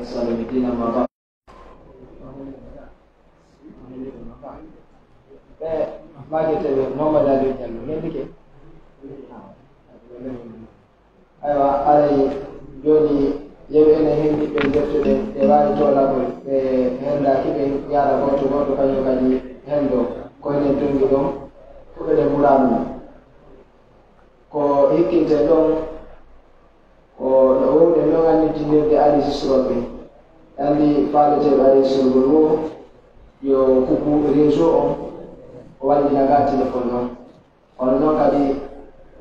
الصالحين أما بعد. Magete Muhammad Ali Jallo nendike aywa alay joni yewi ene hendi ɓe deftude ɓe wawi tolagol ɓe hendaki ɓe yaara goto goto kañum kadi hendo koynen tongi ɗon fuɗɗode muranu ko hikkinte ɗon ko no wowɗen ɗon annitinirde ari sisroɓe andi faaleteɓe ari sirgol wo yo kuku réseau on o wallinaga téléphone noon kono noon kadi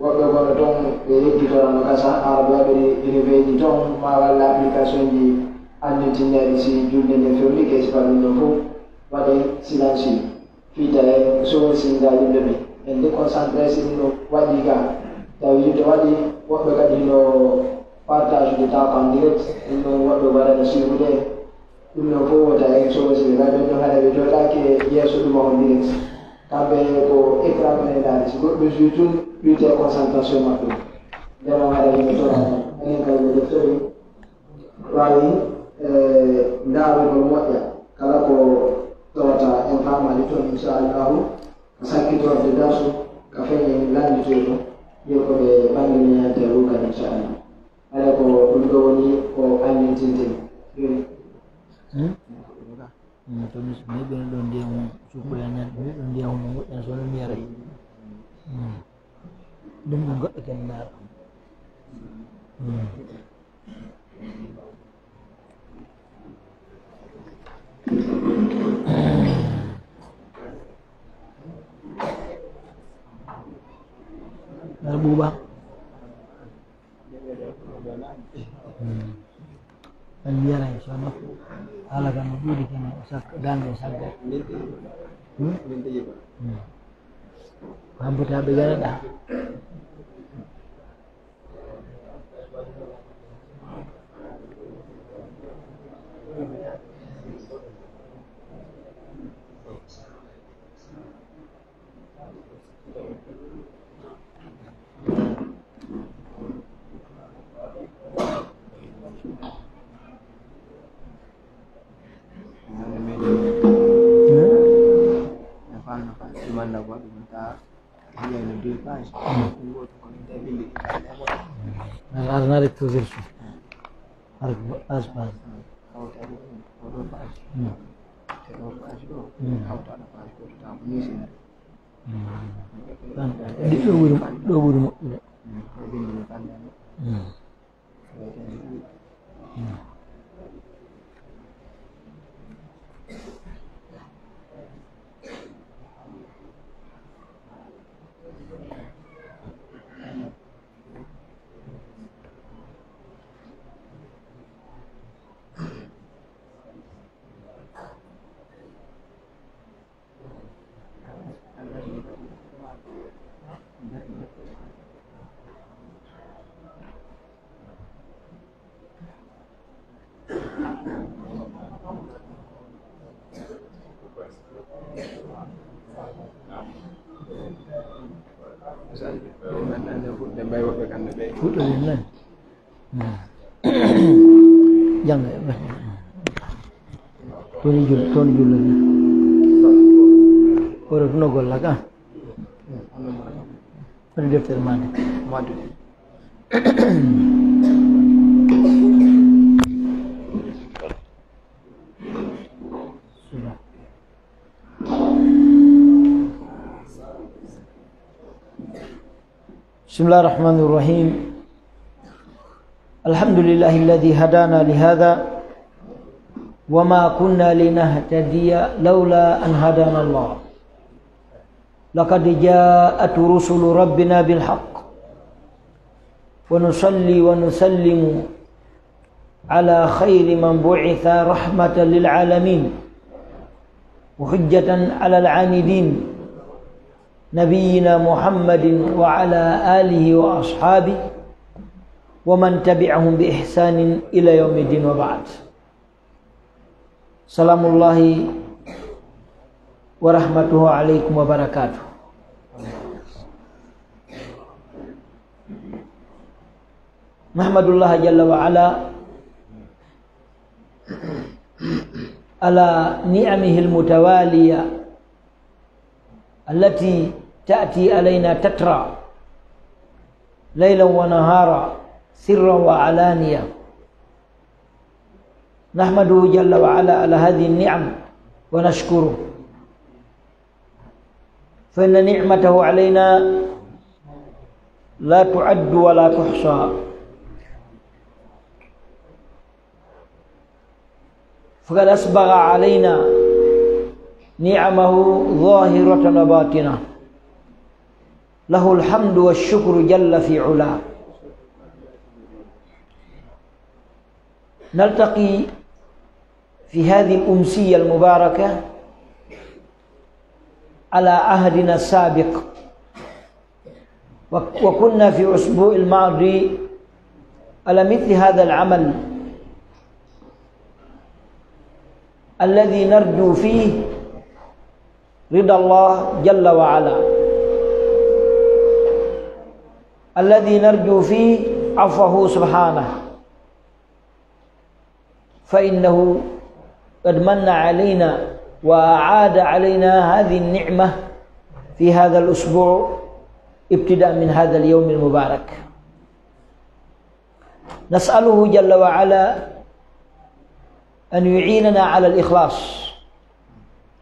woɓɓe gono toon ɓe yeggitorano gasa ara ɓe waɗiri réveil toon ma walla application ji annitinneɗi si julde nde fewni ke sifa ɗum ɗo fof waɗe silence fiita e sowon sinda yimɓe ɓe en déconcentré si ɗum ɗo waɗi ga tawi yimɓe waɗi woɓɓe kadi no partage de temps en direct ɗum ɗon woɓɓe waɗano suivre ɗum ɗon fof wota e sowon sinda ɓe ɗon haɗa ɓe joɗaki yeeso ɗuma on direct kamɓe ko écran mene daari si goɗɗo jui tun wiyete concentration maɓɓe ndema haɗa yimɓe tora enen kadi ɓe deftori wawi ndaarugol moƴƴa kala ko tawata en famani toon inchallahu ko sakkitorde darsu ka feñen landitoyto yo koɓe ɓangineñante rugan inchallah haɗa ko ɗum ɗo woni ko annintinten to mi ɓen ɗo ndiyam sukoyanan mi ɗo ndiyam no moƴƴan sono mi yaray ɗum ɗum goɗɗo ken ndaara ar ɓuuɓa an mi yaray sono ala kan no ɗuuɗi kene dande sagga hambotaɓe garaɗa arnare tuvirsu aspas ɗo ɓuri moƴƴude fuɗɗoɗen nan janga toni jullani oɗo tuno golla ka woni deftere made بسم الله الرحمن الرحيم الحمد لله الذي هدانا لهذا وما كنا لنهتدي لولا أن هدانا الله لقد جاءت رسل ربنا بالحق ونصلي ونسلم على خير من بعث رحمة للعالمين وحجة على العاندين نبينا محمد وعلى آله وأصحابه ومن تبعهم بإحسان إلى يوم الدين وبعد سلام الله ورحمته عليكم وبركاته نحمد الله جل وعلا على نعمه المتوالية التي تأتي علينا تترى ليلا ونهارا سرا وعلانية. نحمده جل وعلا على هذه النعم ونشكره، فإن نعمته علينا لا تعد ولا تحصى. فقد أسبغ علينا نعمه ظاهرة وباطنة، له الحمد والشكر جل في علاه. نلتقي في هذه الأمسية المباركة على عهدنا السابق، وكنا في الأسبوع الماضي على مثل هذا العمل الذي نرجو فيه رضا الله جل وعلا، الذي نرجو فيه عفوه سبحانه، فإنه قد من علينا وأعاد علينا هذه النعمة في هذا الأسبوع ابتداء من هذا اليوم المبارك. نسأله جل وعلا أن يعيننا على الإخلاص،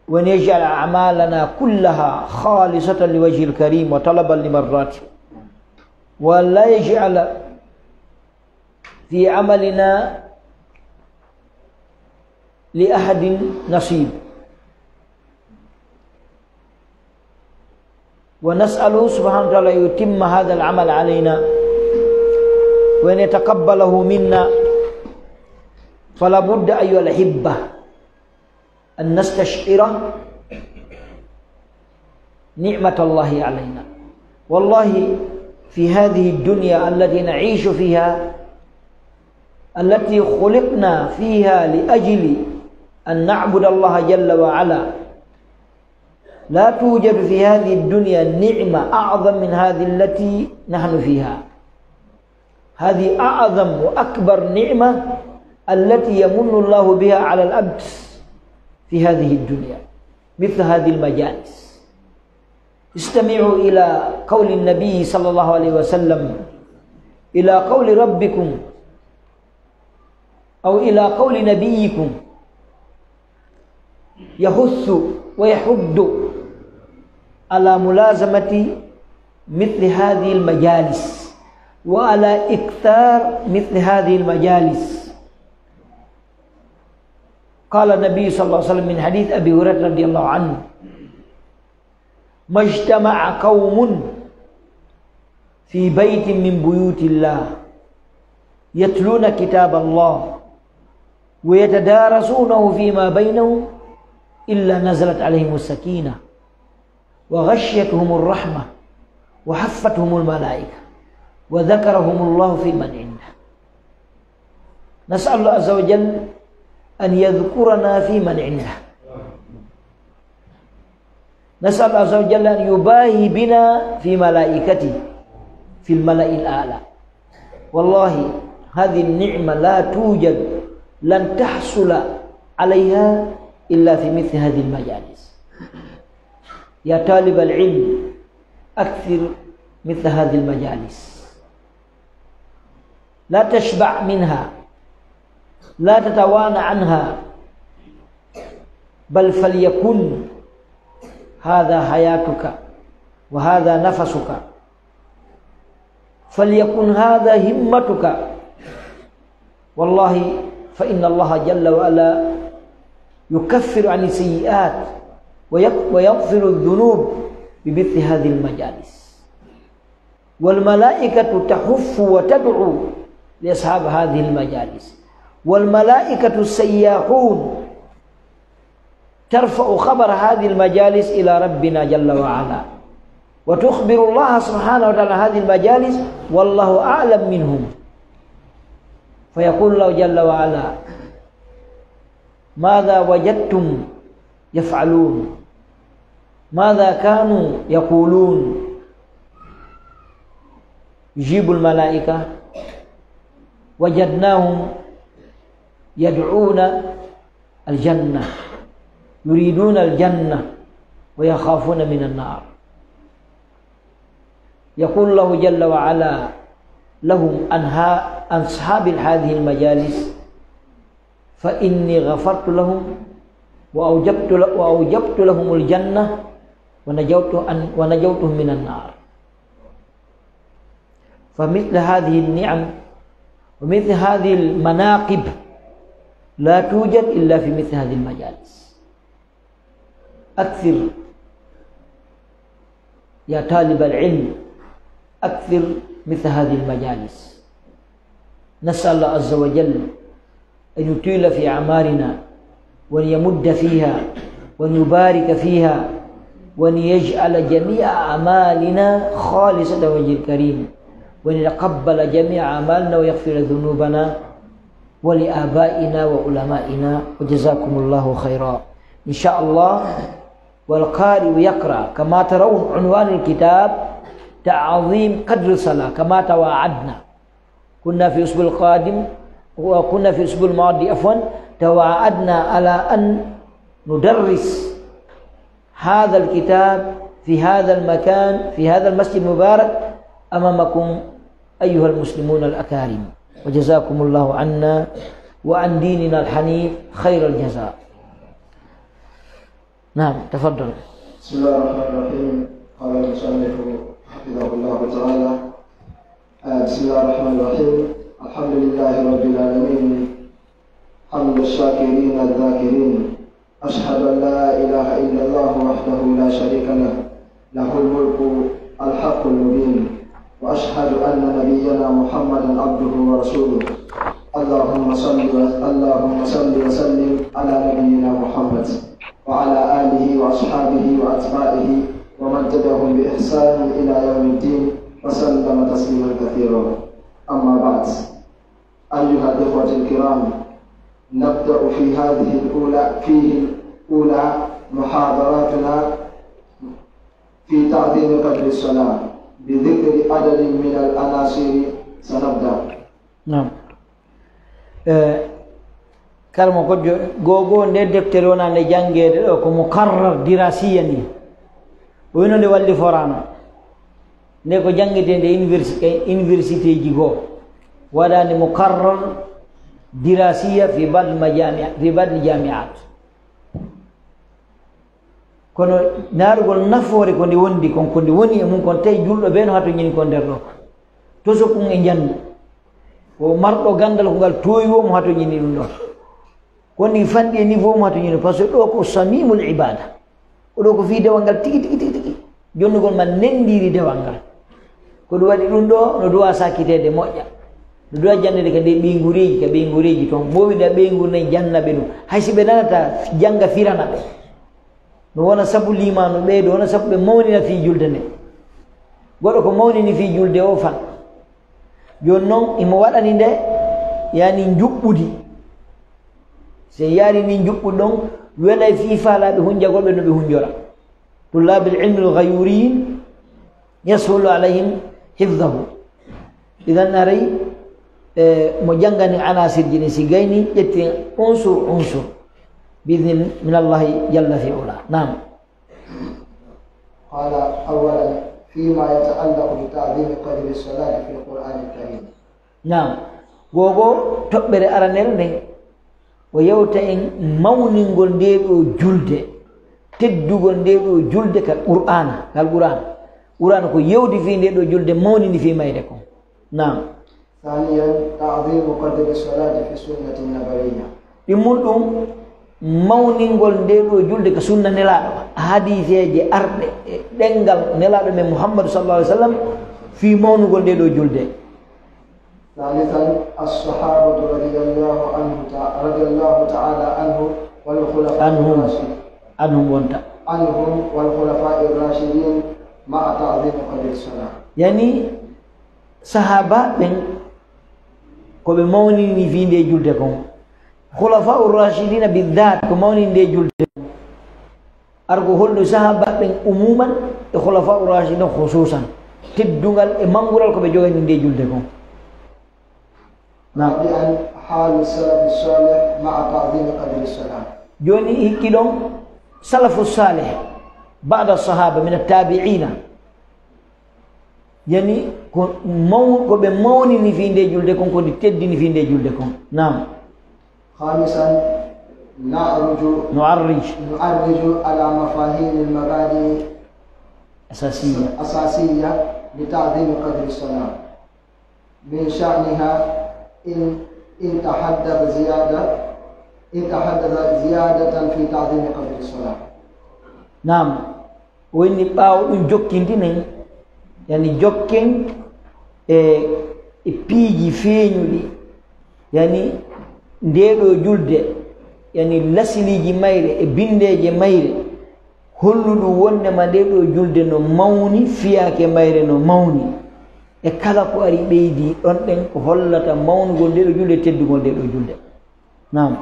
وأن يجعل أعمالنا كلها خالصة لوجه الكريم وطلبا لمرضاته، ولا يجعل في عملنا لأحد نصيب. ونسأله سبحانه وتعالى يتم هذا العمل علينا وأن يتقبله منا. فلا بد أيها الأحبة أن نستشعر نعمة الله علينا. والله في هذه الدنيا التي نعيش فيها، التي خلقنا فيها لأجل أن نعبد الله جل وعلا، لا توجد في هذه الدنيا نعمة أعظم من هذه التي نحن فيها. هذه أعظم وأكبر نعمة التي يمن الله بها على العبد في هذه الدنيا، مثل هذه المجالس. استمعوا إلى قول النبي صلى الله عليه وسلم، إلى قول ربكم أو إلى قول نبيكم يحث ويحض على ملازمة مثل هذه المجالس وعلى إكثار مثل هذه المجالس. قال النبي صلى الله عليه وسلم من حديث أبي هريرة رضي الله عنه: ما اجتمع قوم في بيت من بيوت الله يتلون كتاب الله ويتدارسونه فيما بينهم إلا نزلت عليهم السكينة وغشيتهم الرحمة وحفتهم الملائكة وذكرهم الله في من عنده. نسأل الله عز وجل أن يذكرنا في من عنده. نسأل الله عز وجل أن يباهي بنا في ملائكته في الملأ الأعلى. والله هذه النعمة لا توجد، لن تحصل عليها إلا في مثل هذه المجالس. يا طالب العلم، أكثر مثل هذه المجالس، لا تشبع منها، لا تتوانى عنها، بل فليكن هذا حياتك وهذا نفسك، فليكن هذا همتك. والله فإن الله جل وعلا يكفر عن السيئات ويغفر الذنوب بمثل هذه المجالس، والملائكة تحف وتدعو لأصحاب هذه المجالس، والملائكة السياحون ترفع خبر هذه المجالس إلى ربنا جل وعلا، وتخبر الله سبحانه وتعالى هذه المجالس والله أعلم منهم. فيقول الله جل وعلا: ماذا وجدتم يفعلون، ماذا كانوا يقولون. يجيب الملائكة: وجدناهم يدعون الجنة يريدون الجنة ويخافون من النار. يقول الله جل وعلا لهم عن أصحاب هذه المجالس فإني غفرت لهم وأوجبت لهم الجنة ونجوتهم من النار. فمثل هذه النعم ومثل هذه المناقب لا توجد إلا في مثل هذه المجالس. أكثر يا طالب العلم، أكثر مثل هذه المجالس. نسأل الله عز وجل أن يطيل في أعمارنا وأن يمد فيها وأن يبارك فيها وأن يجعل جميع أعمالنا خالصة وجه الكريم وأن يتقبل جميع أعمالنا ويغفر ذنوبنا ولآبائنا وعلمائنا وجزاكم الله خيرا إن شاء الله. والقارئ يقرأ كما ترون عنوان الكتاب تعظيم قدر الصلاة كما تواعدنا. كنا في الأسبوع القادم وكنا في الأسبوع الماضي تواعدنا على أن ندرس هذا الكتاب في هذا المكان في هذا المسجد المبارك أمامكم أيها المسلمون الأكارم، وجزاكم الله عنا وعن ديننا الحنيف خير الجزاء. نعم تفضل. بسم الله الرحمن الرحيم. قال المصنف حفظه الله تعالى بسم الله الرحمن الرحيم. الحمد لله رب العالمين حمد الشاكرين الذاكرين. أشهد أن لا إله إلا الله وحده لا شريك له له الملك الحق المبين، وأشهد أن نبينا محمدا عبده ورسوله. اللهم صل وسلم على نبينا محمد وعلى آله وأصحابه وأتباعه ومن تبعهم بإحسان إلى يوم الدين وسلم تسليما كثيرا. أما بعد، أيها الإخوة الكرام، نبدأ في هذه الأولى محاضراتنا في تعظيم قدر الصلاة بذكر عدد من العناصر. سنبدأ. نعم. kalmo ko gogo nde deftere wona nde jangede ɗo ko mukarrar dirasiya ni woni nde walli forano nde ko jangete nde université ji goo waɗande mukarrar dirasiya fi badl jamiat. kono naarugol nafoore ko nde wondi kon ko nde woni e mum kon tawi julɗo ɓe no hato ñini ko nder ɗo to sokkum e jandu o marɗo gandal ko ngal toyi wo mo hato ñini ɗum ɗon koni fanɗi e niveau mo hato ñini par ce que ɗo ko samimul ibada oɗo ko fi dewal ngal tigi jonnugol man nendiri dewal ngal ko ɗum waɗi ɗum ɗo no duwa sakkitede moƴƴa no duwa jannede ka nde ɓeygureji toon mowiɗa ɓeygu nayi jannaɓe ɗum haysi ɓe nanata janga firana ɓe no wona sabu limanu ɓeydo wona sabu ɓe mawnina fi julde nde goɗo ko mawnini fi julde o fan joni noon imo waɗani nde yani juɓɓudi so yaari ni juɓɓuɗi ɗon weɗa fi faalaɓe hunjagolɓe no ɓe hunjora tullabil ilmi lghayurin yashulu alayhim hifdahu. idan aray mo jangani anasirji ni si gayni ƴetti unsur بإذن من الله جل في علاه. نعم. قال أولا فيما يتعلق بتعظيم قدر الصلاة في القرآن الكريم. نعم. gogo toɓɓere aranere nde o yewta en mawningol nde ɗo julde teddugol nde ɗo julde kal qur'ana ko yewdi fi nde ɗo julde mawnini fi mayde ko. نعم. ثانيا تعظيم قدر الصلاة في السنة النبوية. ɗimmum ɗum mawningol nde ɗo julde ko sunna nelaɗo hadiseje arɗe e ɗengal nelaɗo men Muhammadu sallallahu alaihi wasallam fi mawnugol nde ɗo julde. ثالثا الصحابة رضي الله تعالى عنهم والخلفاء الراشدين عنهم والخلفاء الراشدين مع تعظيم قدر الصلاة. يعني صحابة ɓen koɓe mawnini fi nde julde kon, khulafa urrashidina bidat ko mawni nde julde argo holno sahaba ɓen umuman e khulafa urrashidina khususan teddungal e mangural ko ɓe jogani nde julde kon. حال السلف الصالح مع تعظيم قدر الصلاة. جوني هيكيدون سلف الصالح بعد الصحابة من التابعين يعني ko be mawni ni fi ndé julde kon ko di teddi ni fi ndé julde kon. نعم. خامسا نعرج على مفاهيم المبادئ أساسية لتعظيم قدر الصلاة. من شأنها إن تحدث زيادة في تعظيم قدر الصلاة. نعم. وين باو جوكين دين يعني جوكين بيجي فينولي يعني ndeɗo julde yani lasiliji mayre e bindeje mayre holluɗu wondema ndeɗo julde no mawni fiyake mayre no mawni e kala ko ari ɓeydi ɗon ɗen ko hollata mawnugol ndeɗo julde teddugol ndeɗo julde. Nam.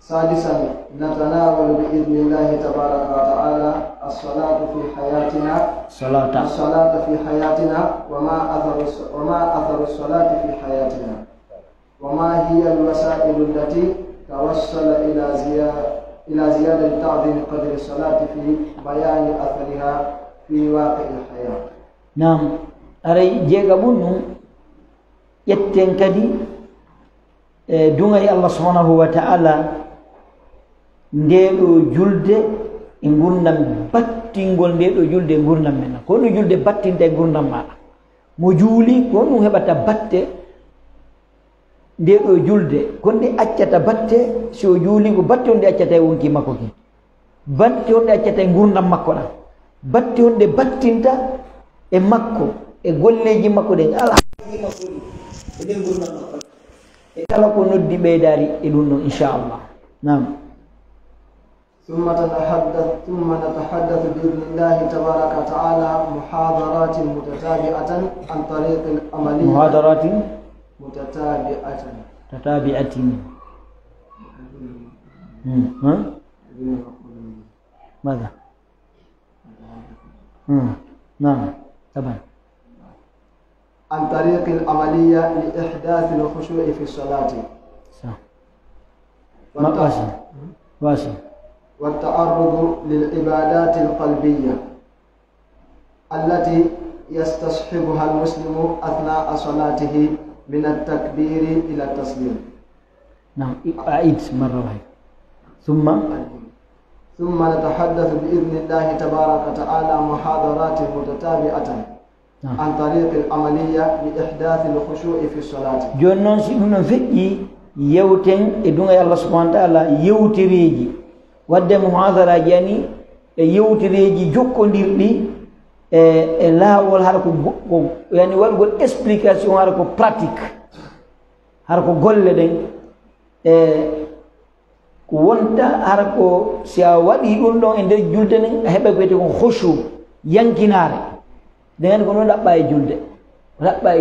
سادسا نتناول بإذن الله تبارك وتعالى الصلاة في حياتنا وما أثر الصلاة في حياتنا وما هي الوسائل التي توصل إلى زيادة تعظيم قدر الصلاة في بيان أثرها في واقع الحياة. نعم. أري جيغا بنو يتنكدي دونغي الله سبحانه وتعالى ndeɗo julde e gurdam battingol ndeɗo julde e gurdam men ko no julde battinta e gurdam maɗa mo juuli ko ɗum heɓata batte ndeɗo julde konde accata batte so juuli ko batte onde accata e wonki makko ki batte onde accata e gurdam makko ɗam batte onde battinta e makko e golleji makko ɗen ala makko e nder gurdam makko e kala ko noddi ɓeydari e ɗum ɗon inchallah. Nam. ثم نتحدث بإذن الله تبارك وتعالى محاضرات متتابعة عن طريق العملية. محاضرات متتابعة. ماذا؟ نعم طبعا. عن طريق العملية لإحداث الخشوع في الصلاة. واسع. والتعرض للعبادات القلبية التي يستصحبها المسلم أثناء صلاته من التكبير إلى التسليم. نعم. أعيد مرة واحدة. ثم نتحدث بإذن الله تبارك وتعالى محاضرات متتابعة عن طريق العملية لإحداث الخشوع في الصلاة. جونون سيدنا فيي يوتين إدونا الله سبحانه وتعالى يوتريجي wadde muhadara yani e yewtireji jokkodirɗi e laawol hara ko yani waɗugol explication hara ko pratique hara ko golle ɗen ko wonta hara ko si a waɗi ɗum ɗon e nder julde nden a heɓa ko wiyete ko hoshu yankinare nden ko noon ɗaɓɓa e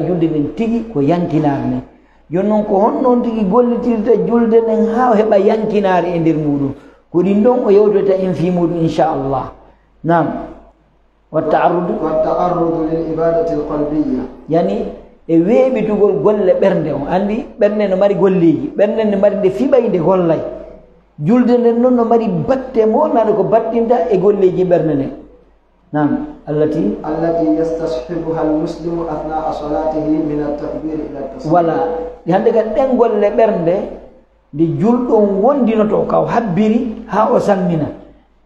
julde nden tigi ko yankinare nden joni noon ko honnoon tigi gollitirta julde nden ha o heɓa yankinare e nder muɗum ko ɗin ɗon o yewdota en fi muɗum inchallah. Nam. والتعرض للعبادة القلبية يعني e weeɓitugol golle ɓernde on andi ɓernde no mari golleji ɓernde nde mari nde fiɓayde gollay julde nden noon no mari batte monaɗo ko battinta e golleji ɓernde nden. Nam. التي يستصحبها المسلم أثناء صلاته من التكبير إلى التسليم. voilà hande ka ɗen golle ɓernde nde julɗo wondinoto ka o habbiri ha o salmina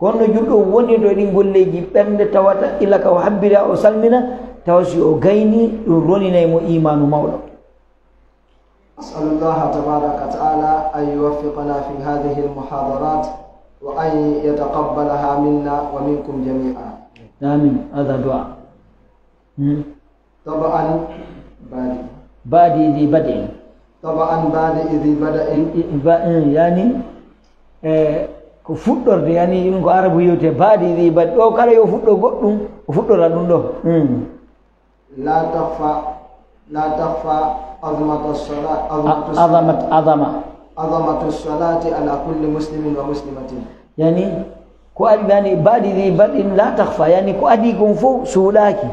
kono julɗo wondinoto ɗin golleji ɓernde tawata illa ka o habbiri ha o salmina tawa si o gayni ɗum roninaymo imanu mawɗo. أسأل الله تبارك وتعالى أن يوفقنا في هذه المحاضرات وأن يتقبلها منا ومنكم جميعا. آمين. هذا دعاء. طبعا بادئ ذي بدء. طبعا بادئ ذي بدء يعني ko fuɗɗorde yani ɗum ko arabu yewte baadi ذي بدء ɗo kala yo fuɗɗo goɗɗum o fuɗɗora ɗum ɗo. لا تخفى عظمة الصلاة عظمة الصلاة على كل مسلم ومسلمة. يعني ko adi yani baadi ذي بدء لا تخفى يعني ko adi kon fof suuɗaki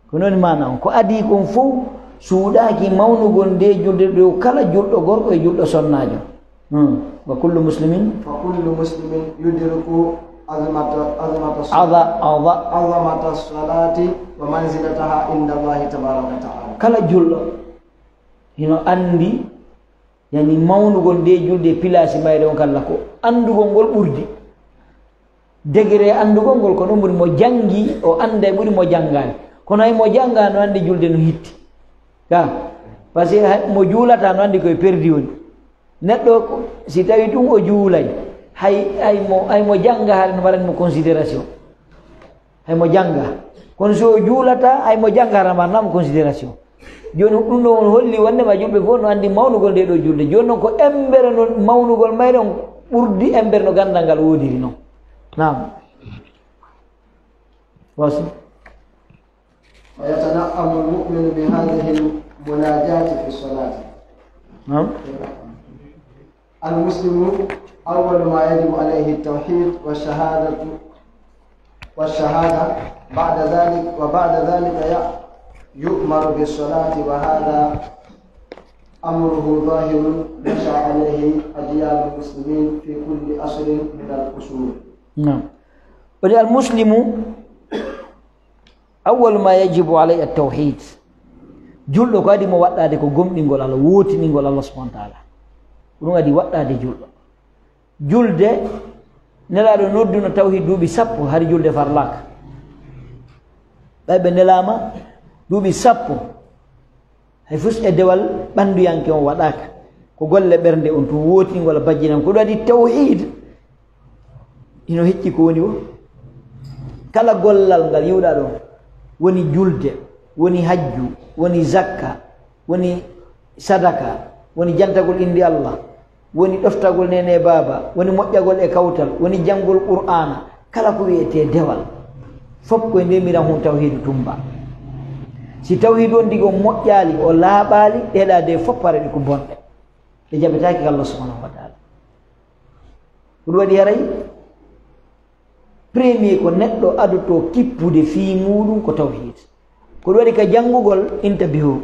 ko noon mana on ko adi kon fof suuɗaki mawnugol nde julde ɗo kala julɗo gorko e julɗo sonnajo. Wa kullu muslimin yudriku azamata salati wa manzilataha inda Allahi tabaraka wa ta'ala. Kala julɗo hino andi yani mawnugol nde julde pilasi mayre on kala ko andugol ngol ɓurdi degré andugol ngol ko ɗum ɓuri mo jangi o anda e ɓuri mo janngani kono hay mo janga no andi julde no hitti ka par ce que mo juulata no andi koye perdi woni neɗɗo si tawi ɗum o juulay hay mo janga haade no waɗanimo considération hay mo janga kono so o juulata hay mo janga hara mbarnamo considération joni ɗum ɗo on holli wondema julɓe fof no andi mawnugol nde ɗo julde joni noon ko embere no mawnugol mayre on ɓurdi embere no gandal ngal woodiri noon. Naam. Wasi. ويتنعم المؤمن بهذه المناجاة في الصلاة. نعم. المسلم أول ما يجب عليه التوحيد والشهادة بعد ذلك يؤمر بالصلاة وهذا أمره ظاهر نشأ عليه أجيال المسلمين في كل عصر من العصور. نعم. والمسلم أول ما يجب عليه التوحيد. julɗo ko adi mo waɗɗade ko gomɗingol Allah wotiningol Allah subhanahu wa ta'ala ɗum adi waɗɗade julɗo julde nelaɗo nodduno tawhid duuɓi 10 hari julde farlaka ɓayɓe nelama duuɓi 10 hay fus e dewal ɓanduyanke on waɗaka ko golle ɓernde on to wotingol bajjinan ko ɗum adi tawhid ino hecci ko woni o kala gollal ngal yiwɗa ɗon woni julde woni hajju woni zakka woni sadaka woni jantagol indi Allah woni ɗoftagol nene baba woni moƴƴagol e kawtal woni janngol qur'ana kala ko wiyete dewal fof koye ndemiran hun tawhidu tumba si tawhid on ndigo moƴƴali o laaɓali ɗeɗa de fof pare ɗi ko bonɗe ɗe jaɓetaki Allah subhanahu wa ta'ala ko ɗum waɗi haray premier ko neɗɗo adoto kippude fii muɗum ko tawhid ko ɗum waɗi ka janngugol interview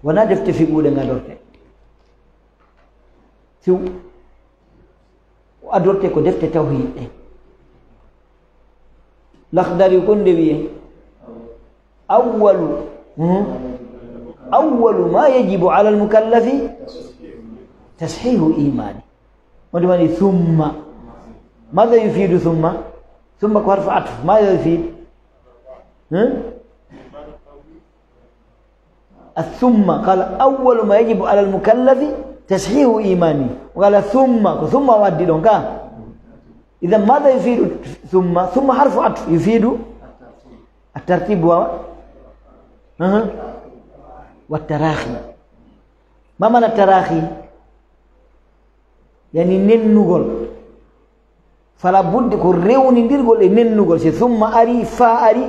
wona defte fiɓuɗe ngadorte fiw adorte ko defte tawhid ɗe lakhdari kon nde wiye awwalu ma yajibu ala almukallafi tashihu imani wonde mani thumma ماذا يفيد ثم ko harfu atf ماذا يفيد الثم قال أول ما يجب على المكلف تصحيح إيمانه وقال ثم ودي لهم إذا ماذا يفيد ثم حرف عطف يفيد الترتيب والتراخي. ما معنى التراخي؟ يعني ننقل فلا بد كريون نديرقل ننقل ثم أري فا أري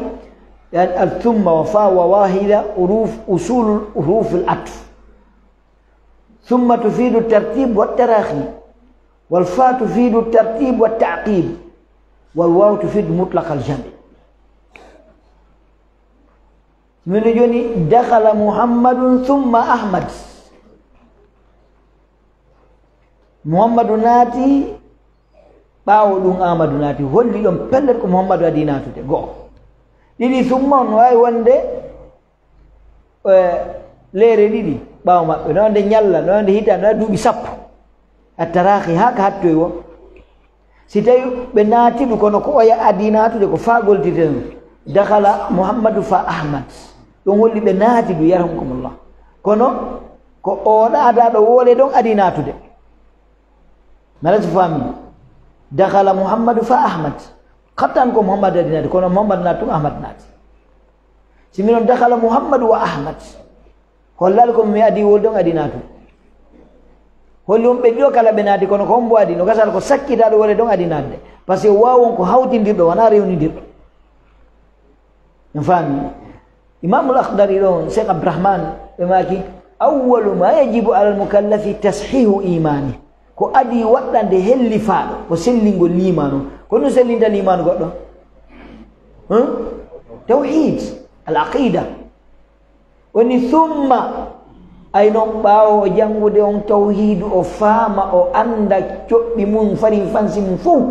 يعني الثم وفا وواحدة أصول حروف العطف ثم تفيد الترتيب والتراخي والفاء تفيد الترتيب والتعقيب والواو تفيد مطلق الجمع. من جوني دخل محمد ثم أحمد محمد ناتي باولون أحمد ناتي هولي لهم بلدكم محمد ودي ناتو go ɗiɗi summa on wawi wonde leere ɗiɗi ɓawo maɓɓe no wonde ñalla no wonde hita no duuɓi 10 attarahi haka hattoy wo si tawi ɓe naatiɗu kono ko oya adi natude ko fa goltiten dakhala muhammadu fa ahmad ɗon holli ɓe naatiɗu yarhamkumullah kono ko oɗa adaɗo woole ɗon adi natude malati fami dakhala muhammadu fa ahmad khattan ko muhammad adi nati kono muhammad natu ahmad nati siminon dakhala muhammad wa ahmad hollal ko mi adi wol don adi natu holli on be dio kala be nati kono ko mbo adi no gasal ko sakkita do wole don adi nadde parce que wawon ko hawtindirdo wana rewnidirdo en fami imam al-akhdari don sheikh abdurrahman be maki awwalu ma yajibu ala al-mukallafi tashihu imani ko adi waɗande helli faaɗo ko sellingol limano ko no sellinta limano goɗɗo tawhid al aqida woni thumma ay non ɓaawo janngude on tawhidu o faama o annda coɓɓi mum fari fansi mum fuu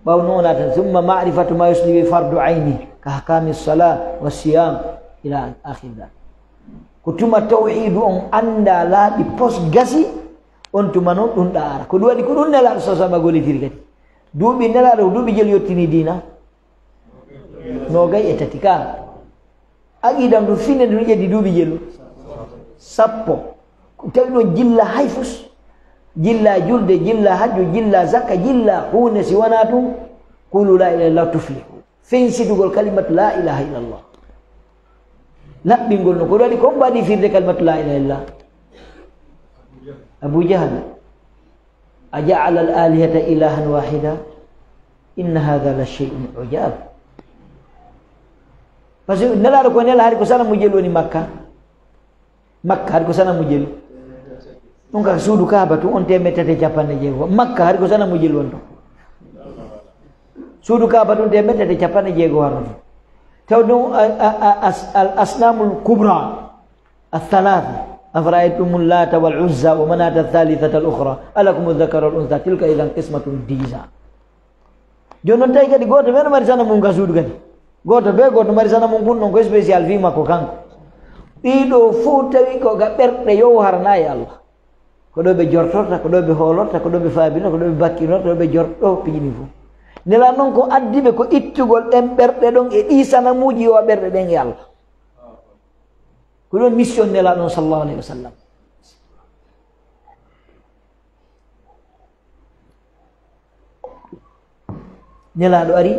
ɓaaw noona tan thumma marifatu ma yusliwi fardu ayni ka ahkami sala wa siyam ila akhir dal ko tuma tawhidu on annda laaɓi pos gasi on tuma noon ɗum ɗa ara ko ɗum waɗi ko ɗum nelaaɗo sasama gollitiri kadi duuɓi nelaaɗo ko duuɓi jeli yettini diina nogay e tati ka aqidam ɗum finne ɗum ƴeddi duuɓi jelu sappo tawi ɗon jilla hayfus jilla julde jilla hajju jilla zakka jilla hunde si wona ɗum qulu la ilaha illallah tuflihu fensidugol kalimatu la ilaha illallah laɓɓingol no ko ɗum waɗi kon mbaɗi firde kalimatu la ilaha illallah abu jahal a jaala al alihata ilahan wahida inna hadha la shay'un ujab par ce que nelaɗo ko nela haade ko sana mujel woni makka haade ko sana mujel ɗum kaka suudu kaaba tu on temettete capanɗe jeegoo makka haade ko sana mujel won to suudu kaaba tu temettete capanɗe jeegoo harno to taw ɗum al asnamul kubra althalatha أفرأيتم اللات والعزى ومناة الثالثة الأخرى ألكم الذكر والأنثى تلك إذا قسمة ضيزى jonon tawi kadi goto ɓe no mari sana mum ka suudu kadi goto be goto mari sana mum gunɗon ko spécial fi makko kanko ɗiɗo fuu tawi ko ga ɓerɗe yow harana e Allah ko ɗo ɓe jortorta ko ɗo ɓe hoolorta ko ɗo ɓe faabino ko ɗo ɓe bakkinorta ko ɗo ɓe jorɗo pijini fuu nela noon ko addiɓe ko ittugol ɗen ɓerɗe ɗon e ɗi sanamuji yo ɓerɗe ɗen e Allah ko ɗon mission nelaɗon sallallahu alayhi wa sallam nelaɗo ari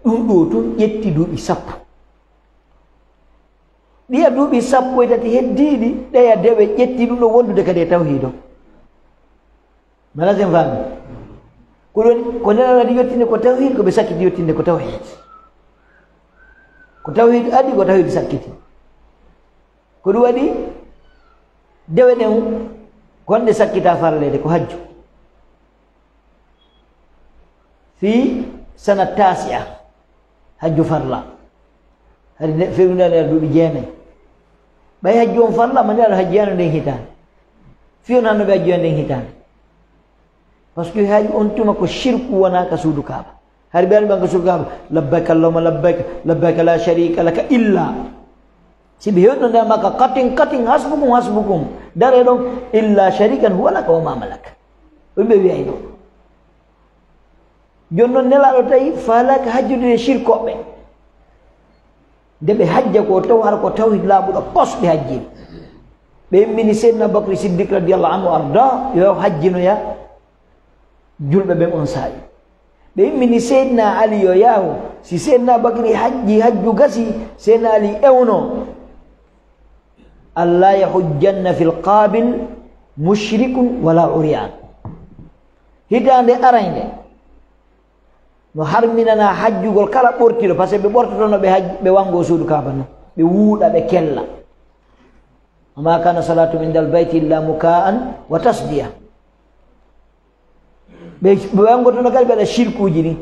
ɗum ɗo tun ƴetti duuɓi sappo ɗiya duuɓi sappo e tati heddiɗi ɗeya dewe ƴetti ɗum ɗo wondude kadi e tawhid o mala sen faami ko ɗon ko nelaɗo adi yettinde ko tawhid ko ɓe sakkiti yettinde ko tawhid adi ko tawhid sakkiti ko ɗum waɗi dewe ɗen gonɗe sakkita farlede ko hajju fi sana tasia hajju farla hade fewnade duuɓi jeenayi ɓay hajju on farla ma ndeɗo hajjiyano nden hitande fiyon hannoɓe hajjiya nden hitande par ce que haaji on tuma ko shirku wona ka suudu kaaba hari ɓe ɓan ko suudu kaaba labbayka allahuma labbayka labbayka la sharika laka illa si ɓe hewɗo nder makka katin hasbukum dare ɗon illa sharikan huwa laka wa ma malaka ɗum ɓe wiyay ɗo joni noon nelaɗo tawi falaka hajjude shirkoɓe nde ɓe hajja ko taw hara ko tawhid laaɓuɗo pos ɓe hajjini ɓe immini seydna aboubacry siddique radiallahu anhu arda yo hajjinoya julɓe ɓen on saa'i ɓe immini seydna ali yo yahu si seydna aboubacry hajji hajju gasi seydna ali ewno alla yahujjanna fil qabil mushrikun wala uryan hitande arayde no harminana hajjugol kala ɓortiɗo par ce que ɓe ɓortotono ɓe wango suudu kaaba no ɓe wuuɗa ɓe kella wama kana salatu min dal bayti illa muka'an wa tasdiya ɓe wangotono kadi ɓe waɗa shirkuji ni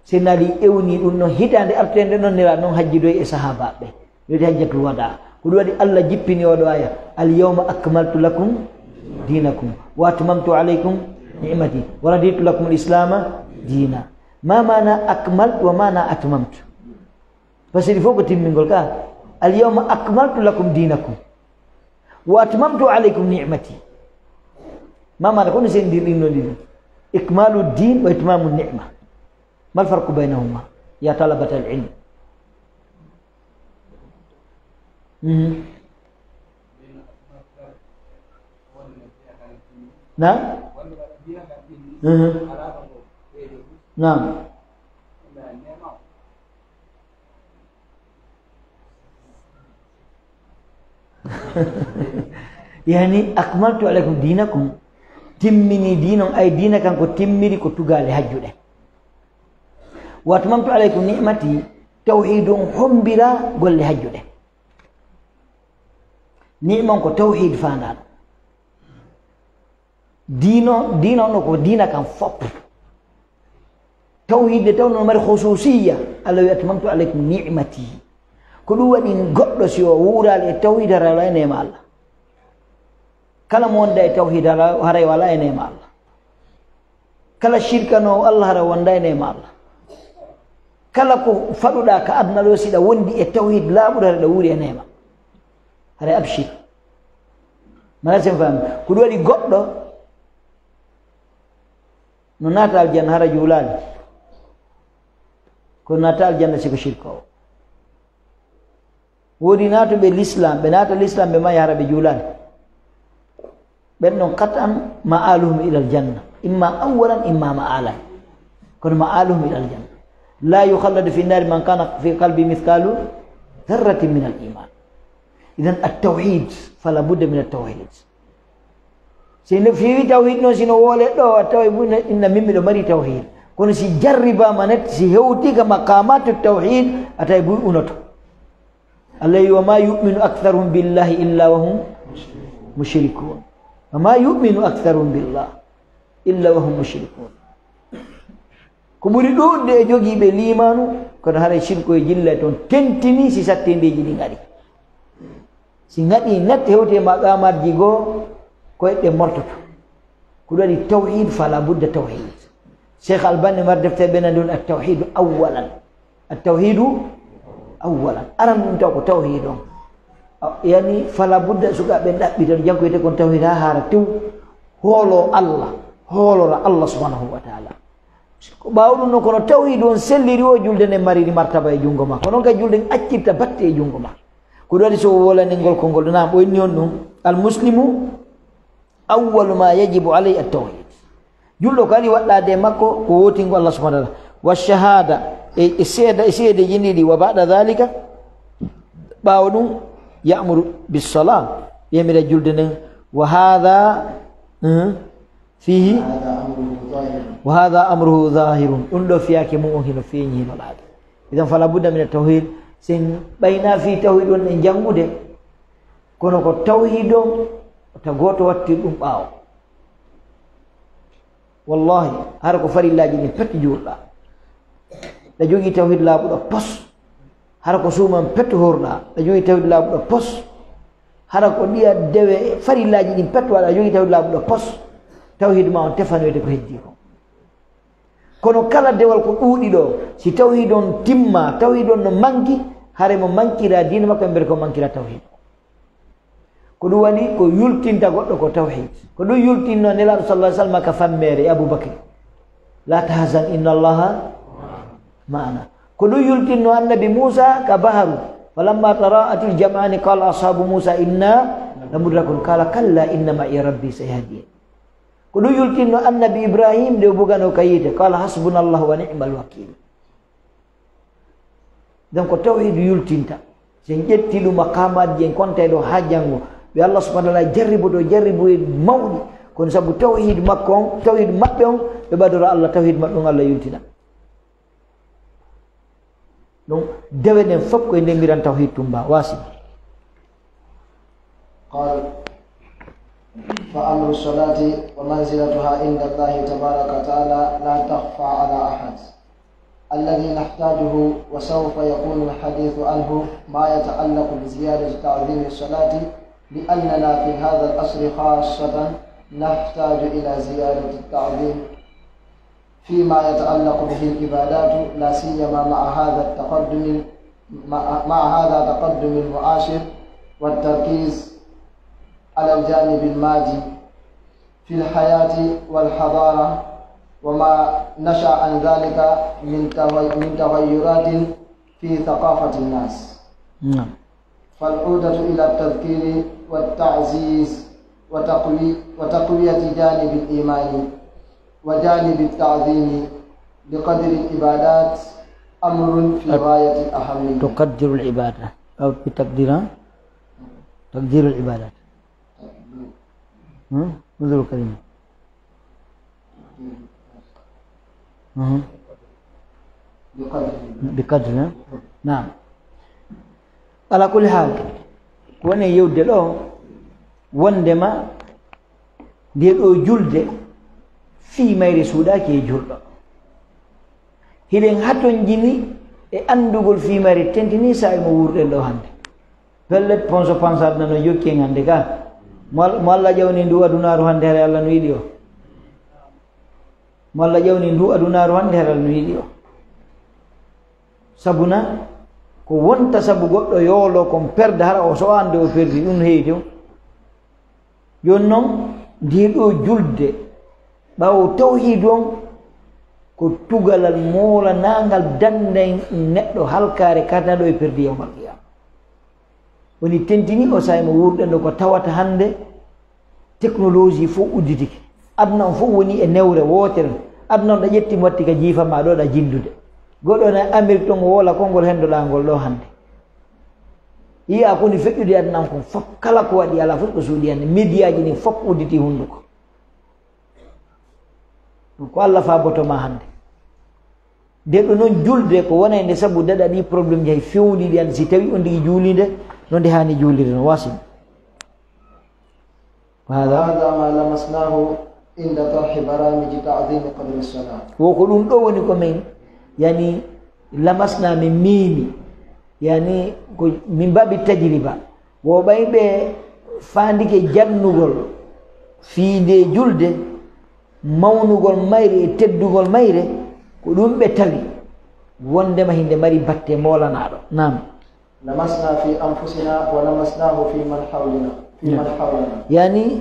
senali ewni ɗum noon hitande artende noon nira noon hajjidoy e sahabaɓe wiyete hajjatul wada ko ɗum waɗi Allah jippini oɗo aya al yawma akmaltu lakum dinakum wa atmamtu alaykum ni'mati wa raditu lakum al islama dina ma mana akmaltu wa mana atmamtu par ce que il faut ko timmingol ka al yawma akmaltu lakum dinakum wa atmamtu alaykum ni'mati ma mana kono sen dir ɗin ɗon ikmalu din wa itmamu ni'ma mal farqu baynahuma ya talabata al ilm نعم نعم يعني أكملت عليكم دينكم تمني دينهم أي دينكم كتمري كتجالي هجوله وأتممت عليكم نعمتي توحيد حمبلا قل لي هجوله نعمة كتوحيد فانا دينو نكو دينا كان فوق توحيد تونو مر خصوصية الله أتممت عليكم نعمتي ko ɗum waɗi goɗɗo si o wuurali e tawhid haray wala e nema Allah kala mo wonda e tawhid haray wala e nema Allah kala shirkanowo Allah haray wonda e nema Allah kala ko faɗuɗa ka aduna ɗo siɗa wondi e tawhid laaɓuɗo haray ɗa wuuri e nema haray abshir mala sen fami ko ɗum waɗi goɗɗo no naata aljanna hara juulali ko naata aljanna siko shirka o woodi naatuɓe l'islam ɓe naata l'islam ɓe mayi hara ɓe juulani ɓen ɗon qatan ma'aluhum ila aljanna imma awalan imma ma'alan kono ma'aluhum ila aljanna la yukhalladu fi nnari man kana fi qalbi mithqalu dharratin min al iman idan at-tawhid fala budda min at-tawhid sino fiwi tawhid noon sino woole ɗo a tawa inna min miɗo mari tawhid kono si jarribama netti si hewtika maqamatu tawhid a tawi buy unoto allah wi wa ma yuminu aktharuhum billahi illa wa hum mushrikun wa ma yuminu aktharuhum billah illa wa hum mushrikun ko ɓuri ɗuɗde e jogiiɓe limanu kono haray shirko e jilla toon tentini si sattendeji ɗi gaɗi si gaɗi netti hewti e maqamatji goo koyɗe mortoto ko ɗum waɗi tawhid fala budda tawhid cheikh albani mar deftere ɓenande on attawhidu awalan attawhidu awalan aran ɗum taw ko tawhid on yani fala budda sukaɓe ɗaɓɓi tan jankoyte kon tawhid ha haara tew hoolo allah hoolora allah subhanahu wa taala ko ɓawa ɗum noon kono tawhid on selliri o julde nde mariri martaba e junngo ma ko noon kay julde accirta batte e junngo ma ko ɗum waɗi so wolaningol kolngol ɗo nam ɓoynni on ɗum almuslimu awwalu ma yajibu alayhi at-tawhid julɗo ko ari waɗɗade makko ko wotingo Allah subhanahu wa ta'ala wa shahada e seede jinniɗi wa ba'da dhalika ɓawa ɗum ya'muru bis-salah yemira julde nden wa hadha fihi wa hadha amruhu zahirun ɗum ɗo fiyake mum on hino feeñi hino laaɓi idan fala budda min at-tawhid sen ɓayna fi tawhid on e jangude kono ko tawhid on ta goto wattir ɗum ɓaawo wallahi hara ko farillaji ɗin petti juurɗa ɗa jogii tawhid laaɓuɗo pos hara ko suuman petto horɗa ɗa jogii tawhid laaɓuɗo pos hara ko ɗiya dewe farillaji ɗin pettowaɗa ɗa jogii tawhid laaɓuɗo pos tawhid ma on tefanoyde ko heddi ko kono kala dewal ko ɗuuɗi ɗo si tawhid on timma tawhid on no manki hare mo mankira diina makko e mbere ko mankira tawhid ko ɗum waɗi ko yultinta goɗɗo ko tawhid ko ɗum yultinno nelaɗo sallah sallam ka fammere aboubacry la tahzan inna allaha ma'ana ko ɗum yultinno annabi moussa ka baharu falamma tara'at il jam'ani qala ashabu moussa inna lamudrakun qala kalla inna ma'i rabbi sayahdin ko ɗum yultinno annabi ibrahim nde o bugano ka yiite qala hasbunallahu wa ni'mal wakil donc tawhid yultinta sen ƴetti ɗum maqamaji en konta ɗo ha janngo ɓe allah subahana taala jarribo ɗo jarribo e mawɗi kono sabu tawhid makko on tawhid maɓɓe on ɓe ɓadora allah tawhid maɓɓe on allah yultina donc dewe ɗen fof koye ndemiran tawhid tumba wasi قال فأمر الصلاة ومنزلتها عند الله تبارك وتعالى لا تخفى على أحد الذي نحتاجه وسوف يكون الحديث عنه ما يتعلق بزيادة تعظيم الصلاة لأننا في هذا العصر خاصة نحتاج إلى زيادة التعظيم فيما يتعلق به العبادات لا سيما مع هذا التقدم المعاصر والتركيز على الجانب المادي في الحياة والحضارة وما نشأ عن ذلك من تغيرات في ثقافة الناس. فالعودة إلى التذكير والتعزيز وتقوية جانب الإيمان وجانب التعظيم بقدر العبادات أمر في غاية الأهمية. تقدر العبادة أو بتقديرها تقدير العبادات. انظروا كلمة. بقدر. نعم. على كل حال woni yewde ɗo wondema nde ɗo julde fii mayre suuɗaki e julɗo hiɗen haton jini e andugol fimari tentini sa mo wurden do hande pellet ponso pansad nano jokki hande ka mo Allah jawni ndu adunaru hande hare Allah no yidi o mo Allah jawni ndu adunaru hande hare Allah no yidi o sabuna ko wonta sabu goddo yolo kon perde hara o so ande o perdi dum heedi jonnon ndiɗo julde ɓawo tawhid on ko tugalal moola nangal dande neɗɗo halkare karnaɗo e perdi yawmal qiyama woni tentini o sayi mo wurɗen ɗo ko tawata hande technologie fof udditike aduna on fof woni e newre wotere aduna on ɗa ƴetti watti ka jiifa ma ɗo ɗa jillude goɗɗo ne Amérique ton o wola konngol hendoɗa ngol ɗo hande yiya koni feƴƴude aduna kon fof kala ko waɗi ala fof ko suuɗi hande média ji ni fof udditi hunduko ko Allah fabotoma hande deɗo noon julde ko wona nde sabu daɗa ɗi probléme ji hay fewniɗi hande si tawi on ndigui juulide no nde hani juulide no wasim هذا ما لمسناه عند طرح برامج تعظيم قدر الصلاة woko ɗum ɗo woni komin yani lamasna min mimi yani ko min babi tajriba wo ɓayɓe fandike jannugol fiinde julde mawnugol mayre e teddugol mayre ko ɗum ɓe tawi wondema hinde mari batte molanaɗo nam لمسنا في أنفسنا ولمسناه في من حولنا yani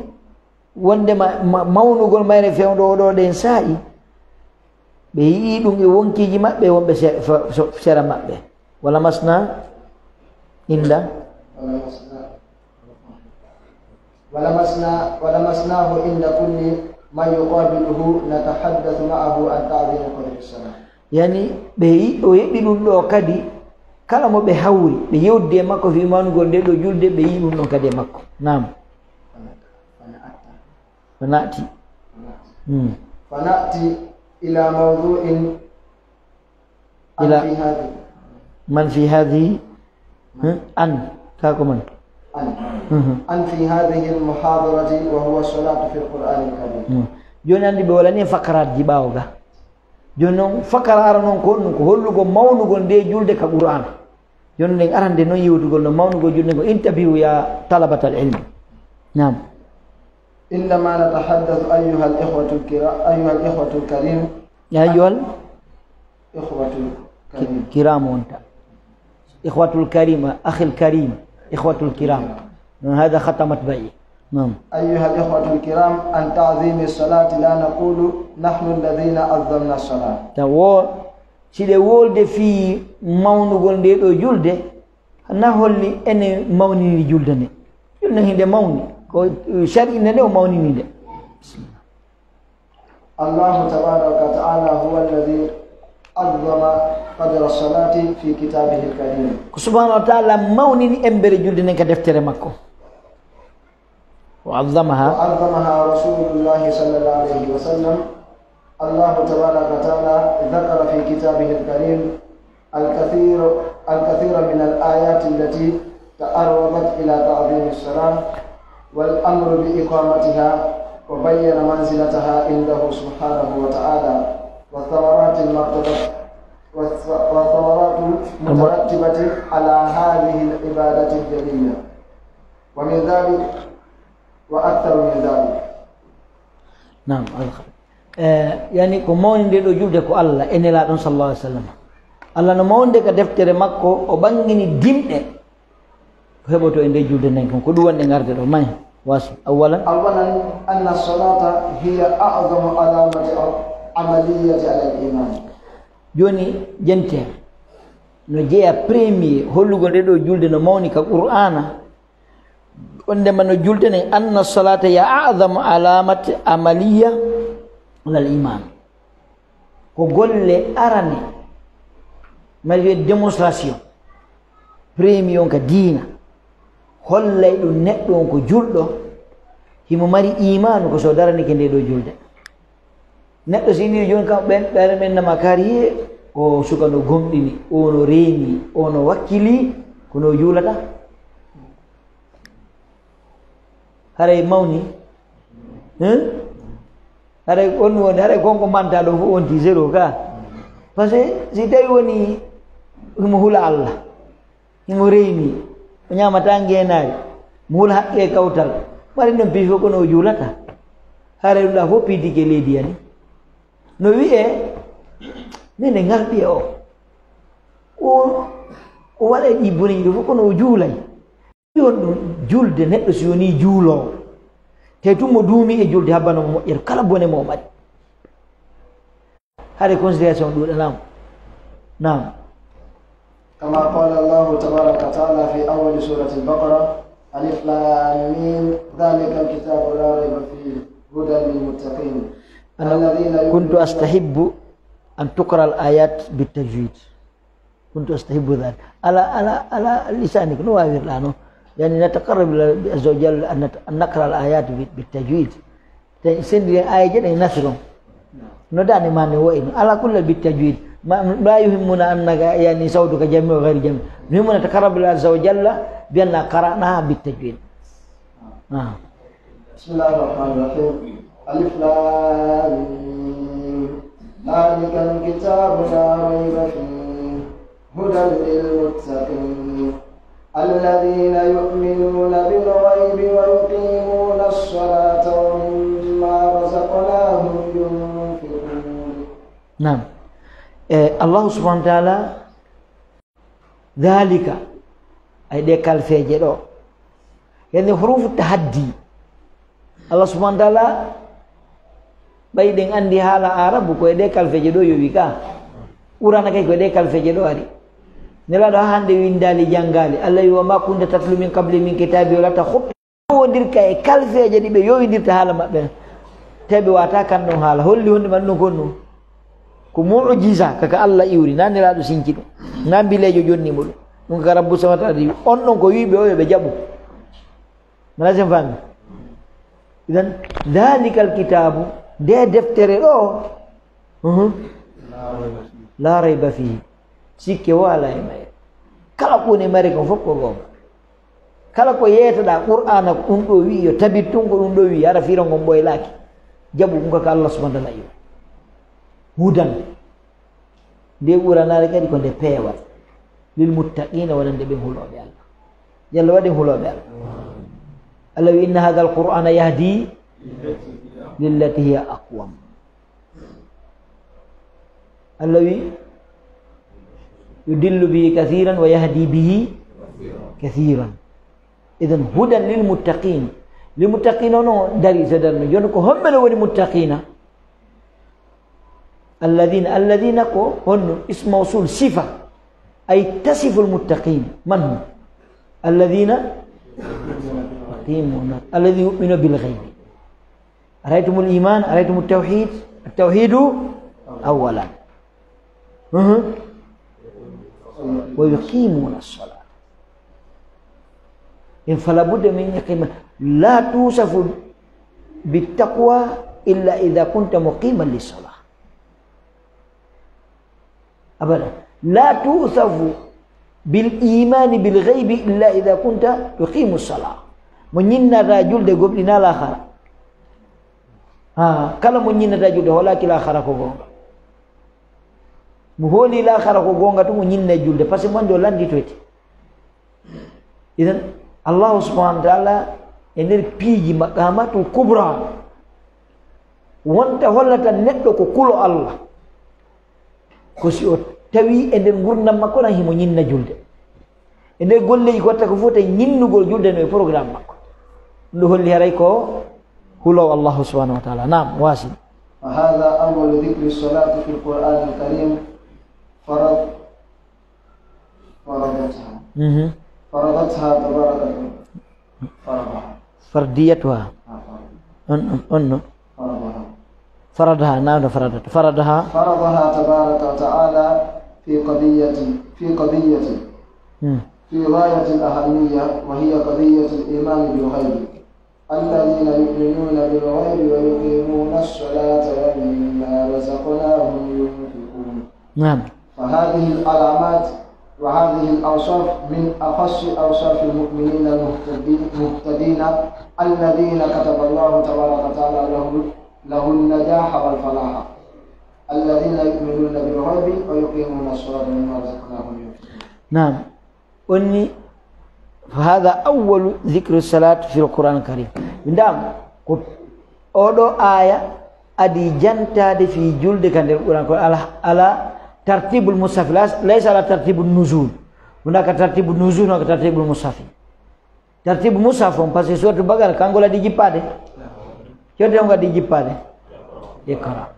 wondema mawnugol mayre fewdo oɗo ɗen saa'i ɓe yii ɗum e wonkiji maɓɓe wonɓe sera maɓɓe wala masna inda ولمسناه عند كل ما يقابله نتحدث معه عن تعظيم قدر الصلاة yani ɓe yi o yeɓɓi ɗum ɗo kadi kala mo ɓe hawri ɓe yewdi e makko fi manugol nde ɗo julde ɓe yi ɗum ɗon kadi e makko nam فنأتي إلى موضوع من في هذه أن في هذه المحاضرة وهو الصلاة في القرآن الكريم joni andi ɓe walani fakarat ji ɓawo ga joni noon fakara ara noon ko ɗum ko hollugo mawnugol nde julde ka qur'an joni nden arande noon yewtugol no mawnugol julde ko interview ya talabat al ilm nam إنما نتحدث أيها الإخوة الكريم يا أيها الإخوة الكرام وانت إخوة الكريم أخي الكريم إخوة الكرام هذا ختمت بي نعم أيها الإخوة الكرام عن تعظيم الصلاة لا نقول نحن الذين عظمنا الصلاة سيدي wolde fi mawnugol nde ɗo julde na holli ene mawnini julde nde julde hinde mawni ko shari nde o mawnini nde الله تبارك وتعالى هو الذي عظم قدر الصلاة في كتابه الكريم سبحانه وتعالى mawnini embere julde nden ka deftere makko وعظمها رسول الله صلى الله عليه وسلم الله تبارك وتعالى ذكر في كتابه الكريم الكثير من الآيات التي تعرضت إلى تعظيم الصلاة والأمر بإقامتها وبين منزلتها عنده سبحانه وتعالى والثمرات المترتبة على هذه العبادة الجليلة ومن ذلك وأكثر من ذلك نعم yani ko mawninde ɗo julde ko Allah enelaɗon sallallahu alaihi wasallam Allah no mawnde ka deftere makko o ɓangini dimɗe ko heɓoto e nde julde nden kon ko ɗum wonɗe garde ɗo mani wasi أولا أن الصلاة هي أعظم علامة عملية على الإيمان joni jente no jeeya premier hollugol nde ɗo julde no mawni ka qur'ana wondema no julde nden anna salata ya a'zamu alamati amaliya alal iman ko golle arane mari démonstration premier on ka diina hollay ɗum neɗɗo on ko julɗo himo mari imanu ko so daranike nde ɗo julde neɗɗo si indi joni kam ɓere men nama kaari he o suka no gomɗini o no reeni o no wakkili kono juulata haray mawni haray on woni haray konko manta ɗo fof wonti zéro ka par ce que si tawi woni mo hula Allah mo reeni o ñamata ngeenaari mo hula haqqe kawtal mari non pi fof kono o juulata haare ɗum ɗa fof piidike leydi yani no wi'e nene ngarɗi o waɗa ɗi boneji ɗo fof kono o juulay on ɗum julde neɗɗo so woni juuloo te tum mo duumi e julde habbano mo moƴƴere kala bone mo maɗi هذه consideration دول نعم كما قال الله تبارك وتعالى في أول سورة البقرة ألف لام ميم ذلك الكتاب لا ريب فيه هدى للمتقين الذين كنت أستحب أن تقرأ الآيات بالتجويد كنت أستحب ذلك على لسانك نوافر لانه يعني نتقرب عز وجل أن نقرأ الآيات بالتجويد سندي آية جدا نسرهم نداني ما نوين على كل بالتجويد ما يهمنا أنك يعني صوتك جميع وغير جميع يهمنا نتقرب إلى عز وجل بأن قرأناها بالتجويد بسم الله الرحمن الرحيم ألف لام ميم ذلك الكتاب لا ريب فيه هدى للمتقين الذين يؤمنون بالغيب ويقيمون الصلاة ومما رزقناهم ينفقون. نعم. الله سبحانه وتعالى ذلك أي ديكال فيجرو يعني حروف التحدي الله سبحانه وتعالى baydeng andi hala arabu ko dekal fejedo yobika urana kay ko dekal fejedo ari nela do hande windali jangali allah wa ma kunta tatlu min qabli min kitabi wala takhut wondir kay kal feje dibe yowindirta hala mabbe tebe wata kan no hala holli honde man no gonno ko mu'jiza kaka allah iwri nan nela do sinkido nambilejo jonni mudu dum ka rabbu subhanahu wa ta'ala on non ko wiibe o be jabu malazem fami idan dhalikal kitabu de deftere ɗo la rayba fihi sikke wala e may kala ko ne mari ko fof ko gonga kala ko yeyataɗa qur'ana ko ɗum ɗo wi yo tabit tun ko ɗum ɗo wi ara fira ngon ɓoylaki jaɓu ɗum kaka allah subahana taala yo hudan nde ɓuranare kadi ko nde peewal lil muttaqina wonande ɓe huloɓe allah yalla waɗi huloɓe allah allah wi inna hadha al qur'ana yahdi lillati hiya aqwam allawi yudillu bihi kathiran wa yahdi bihi kathiran idan hudan lil muttaqin no dari sadarno jon ko hombele woni muttaqina alladhina ko hon ismu mawsul sifa ay tasifu al muttaqin man hum alladhina yuqimuna alladhi yu'minu bil ghaib أرأيتم الإيمان أرأيتم التوحيد أولا ويقيمون الصلاة فلا بد من يقيم لا توصف بالتقوى إلا إذا كنت مقيما للصلاة أبدا لا توصف بالإيمان بالغيب إلا إذا كنت تقيم الصلاة من ينا رجل ده قبلنا الآخر kala mo ñinnata julde holaki l'akhara ko gonga mo hooli l'akhara ko gonga to mo ñinna julde par ce que mande o landitoyte idan allahu subhanahu wa ta'ala e nder piiji maqamatul kubra wonta hollata neɗɗo ko kulo allah ko si o tawi e nder gurdam makko tan himo ñinna julde e nder golleji ko watta ko foti ñinnugol julde no e programme makko ɗum ɗo holli haray ko هو الله سبحانه وتعالى نعم واصل وهذا أول ذكر الصلاة في القرآن الكريم فرضتها تبارك فرديتها فرضها نعم فرضها تبارك وتعالى في غاية الأهمية وهي قضية الإيمان بالغيب الذين يؤمنون بالغيب ويقيمون الصلاة ومما رزقناهم ينفقون. نعم. فهذه العلامات وهذه الأوصاف من أخص أوصاف المؤمنين المهتدين الذين كتب الله تبارك وتعالى له النجاح والفلاح. الذين يؤمنون yu'minuna bil ghaibi wa yuqimuna as-salata mimma razaqnahum yunfiqun. نعم أني فهذا أول ذكر الصلاة في القرآن الكريم دام أودو آية أدي جنتا في جلد كان القرآن على ترتيب المصحف ليس على ترتيب النزول هناك ترتيب النزول وهناك ترتيب المصحف ترتيب المصحف pasti suatu bagal kanggo la dijipade coba enggak dijipade ikra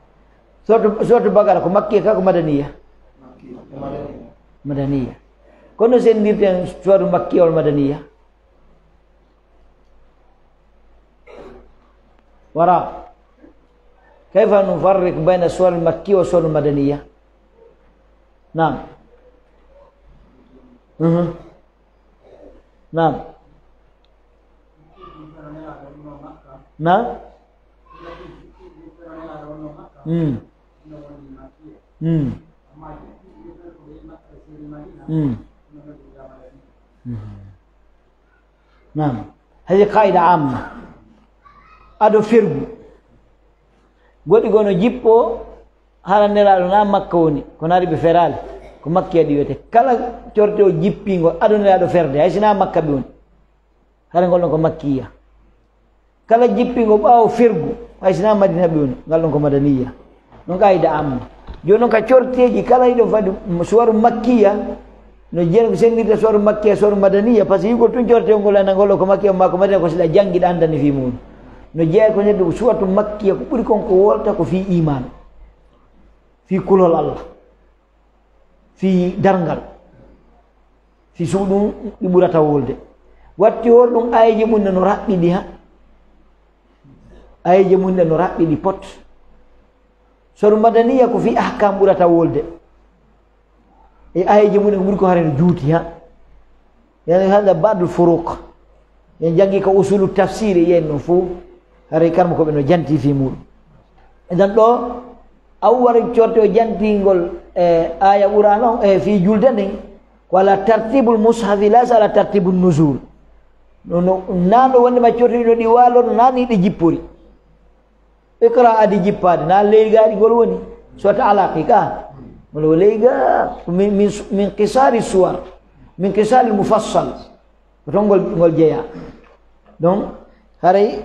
suatu bagal ko makki ka ko madaniyah madaniyah kono sendir yang suatu makki wal madaniyah wara كيف نفرق بين السور المكي والسور المدنية نعم نعم نعم نعم هذه قاعدة عامة أدو فرق godi gono jippo hala nelaɗo na makka woni kono ari ɓe ferale ko makki adi wiyete kala corte o jippingo aɗo nelaɗo ferde hay sina makka ɓe woni hara ngol ɗon ko makkiya kala jippingo ɓawo firgu hay sina madina ɓe woni ngal ɗon ko madaniya ɗon kayida amma joni noon ka corteji kala yiɗo fadi suwaru makkiya no jeeni ko sendirta suwaru makkiya suwaru madaniya par ce que yigol tun corte ngol anda ngol ɗo ko makkiya ma ko madina ko siɗa jangguiɗa andani fi muɗum no jeeya ko neddo suwatu makkiya ko ɓuri konko wolta ko fi iman fi kulol Allah fi darngal fi suuɗum ɗi ɓurata wolde watti hol ɗum ayeji mum ne no raɓɓiɗi ha ayeji mum ne no raɓɓiɗi pot soɗum madaniya ko fi ahkam ɓurata wolde e ayeji mum ne ko ɓuri ko hare no juuti ha yani hada badul furuq en jangi ko usulu tafsir yen no fo hare karmo ko ɓe no janti fi muɗum edan ɗo awwari corte o jantingol aya ɓurano fi julde nden ko ala tartibul mushafi laysa ala tartibul nuzul no nano wondema cortiɗo ɗi walono nani ɗi jippori ikra adi jippade na leygaɗi gol woni sota alaqi ka wala leyga min qisari suwar min qisari mufassal ko ton ngol jeeya donc haray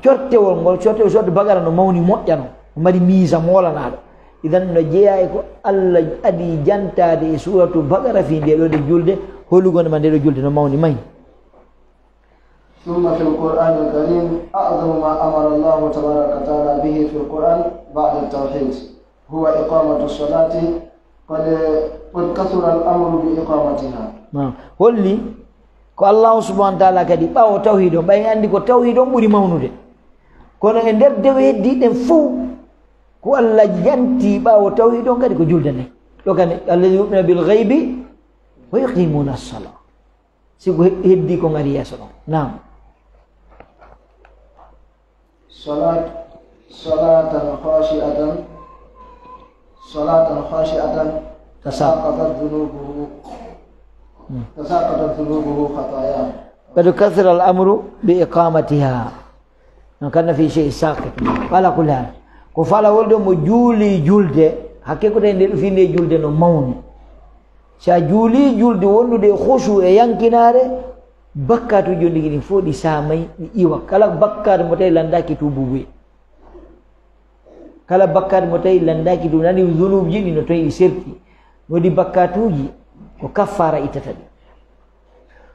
cortewol ngol cortewol sodde bagara no mawni moƴƴano o mari misa molanaɗo idan no jeeya ko Allah adi jantade e suratu bagara fi nde ɗo de julde holugonde ma nde ɗo julde no mawni mayi ثم في القرآن الكريم أعظم ما أمر الله تبارك وتعالى به في القرآن بعد التوحيد هو إقامة الصلاة قد كثر الأمر بإقامتها نعم holli ko Allah subhanahu wa ta'ala kadi ɓawo tawhid o ɓay andi ko tawhid on ɓuri mawnude kono e nder dewe heddiɗen fof ko Allah janti ɓawo tawhid on kadi ko julde nde ɗo kadi alladhi yu'minu bil ghaibi wa yuqimuna as-salah siko heddi ko ngari yeso ɗon nam salatan khashi'atan tasaqatat dhunubuhu khataya qad kathara al-amru bi iqamatiha kana fi shay saqit wala kulal ko fala wolde mo juuli julde hakke ko de fi nde julde no mawni sa juuli julde wondude khushu e yankinare bakkatu jondi gini fo di samay di iwa kala bakkar mo tay landaki tubuwe kala bakkar mo tay landaki du nani dhunub jini no tay serti wodi bakkatuji ko kaffara itatadi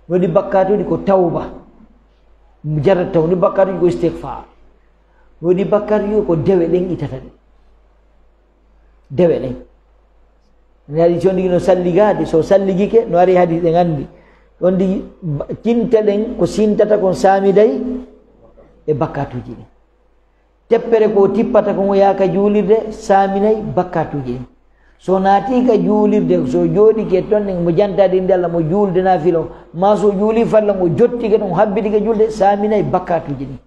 wodi bakkatuji ko tauba mujarrad taw ni bakkatuji ko istighfar wodi bakkatuji ko dewe den itatadi dewe den nari jondi no salligade so salligike no ari hadith en andi wondi cinta den ko sintata kon samiday e bakkatuji ɗi teppere ko tippata kon yaka juulirde saminay bakkatuji ɗi so naati ka juulirde so jooɗi ke ton ɗen mo jantade inde Allah mo juulde na filo ma so juuli falla mo jottike ɗon habbitike julde saminay bakkatuji ɗi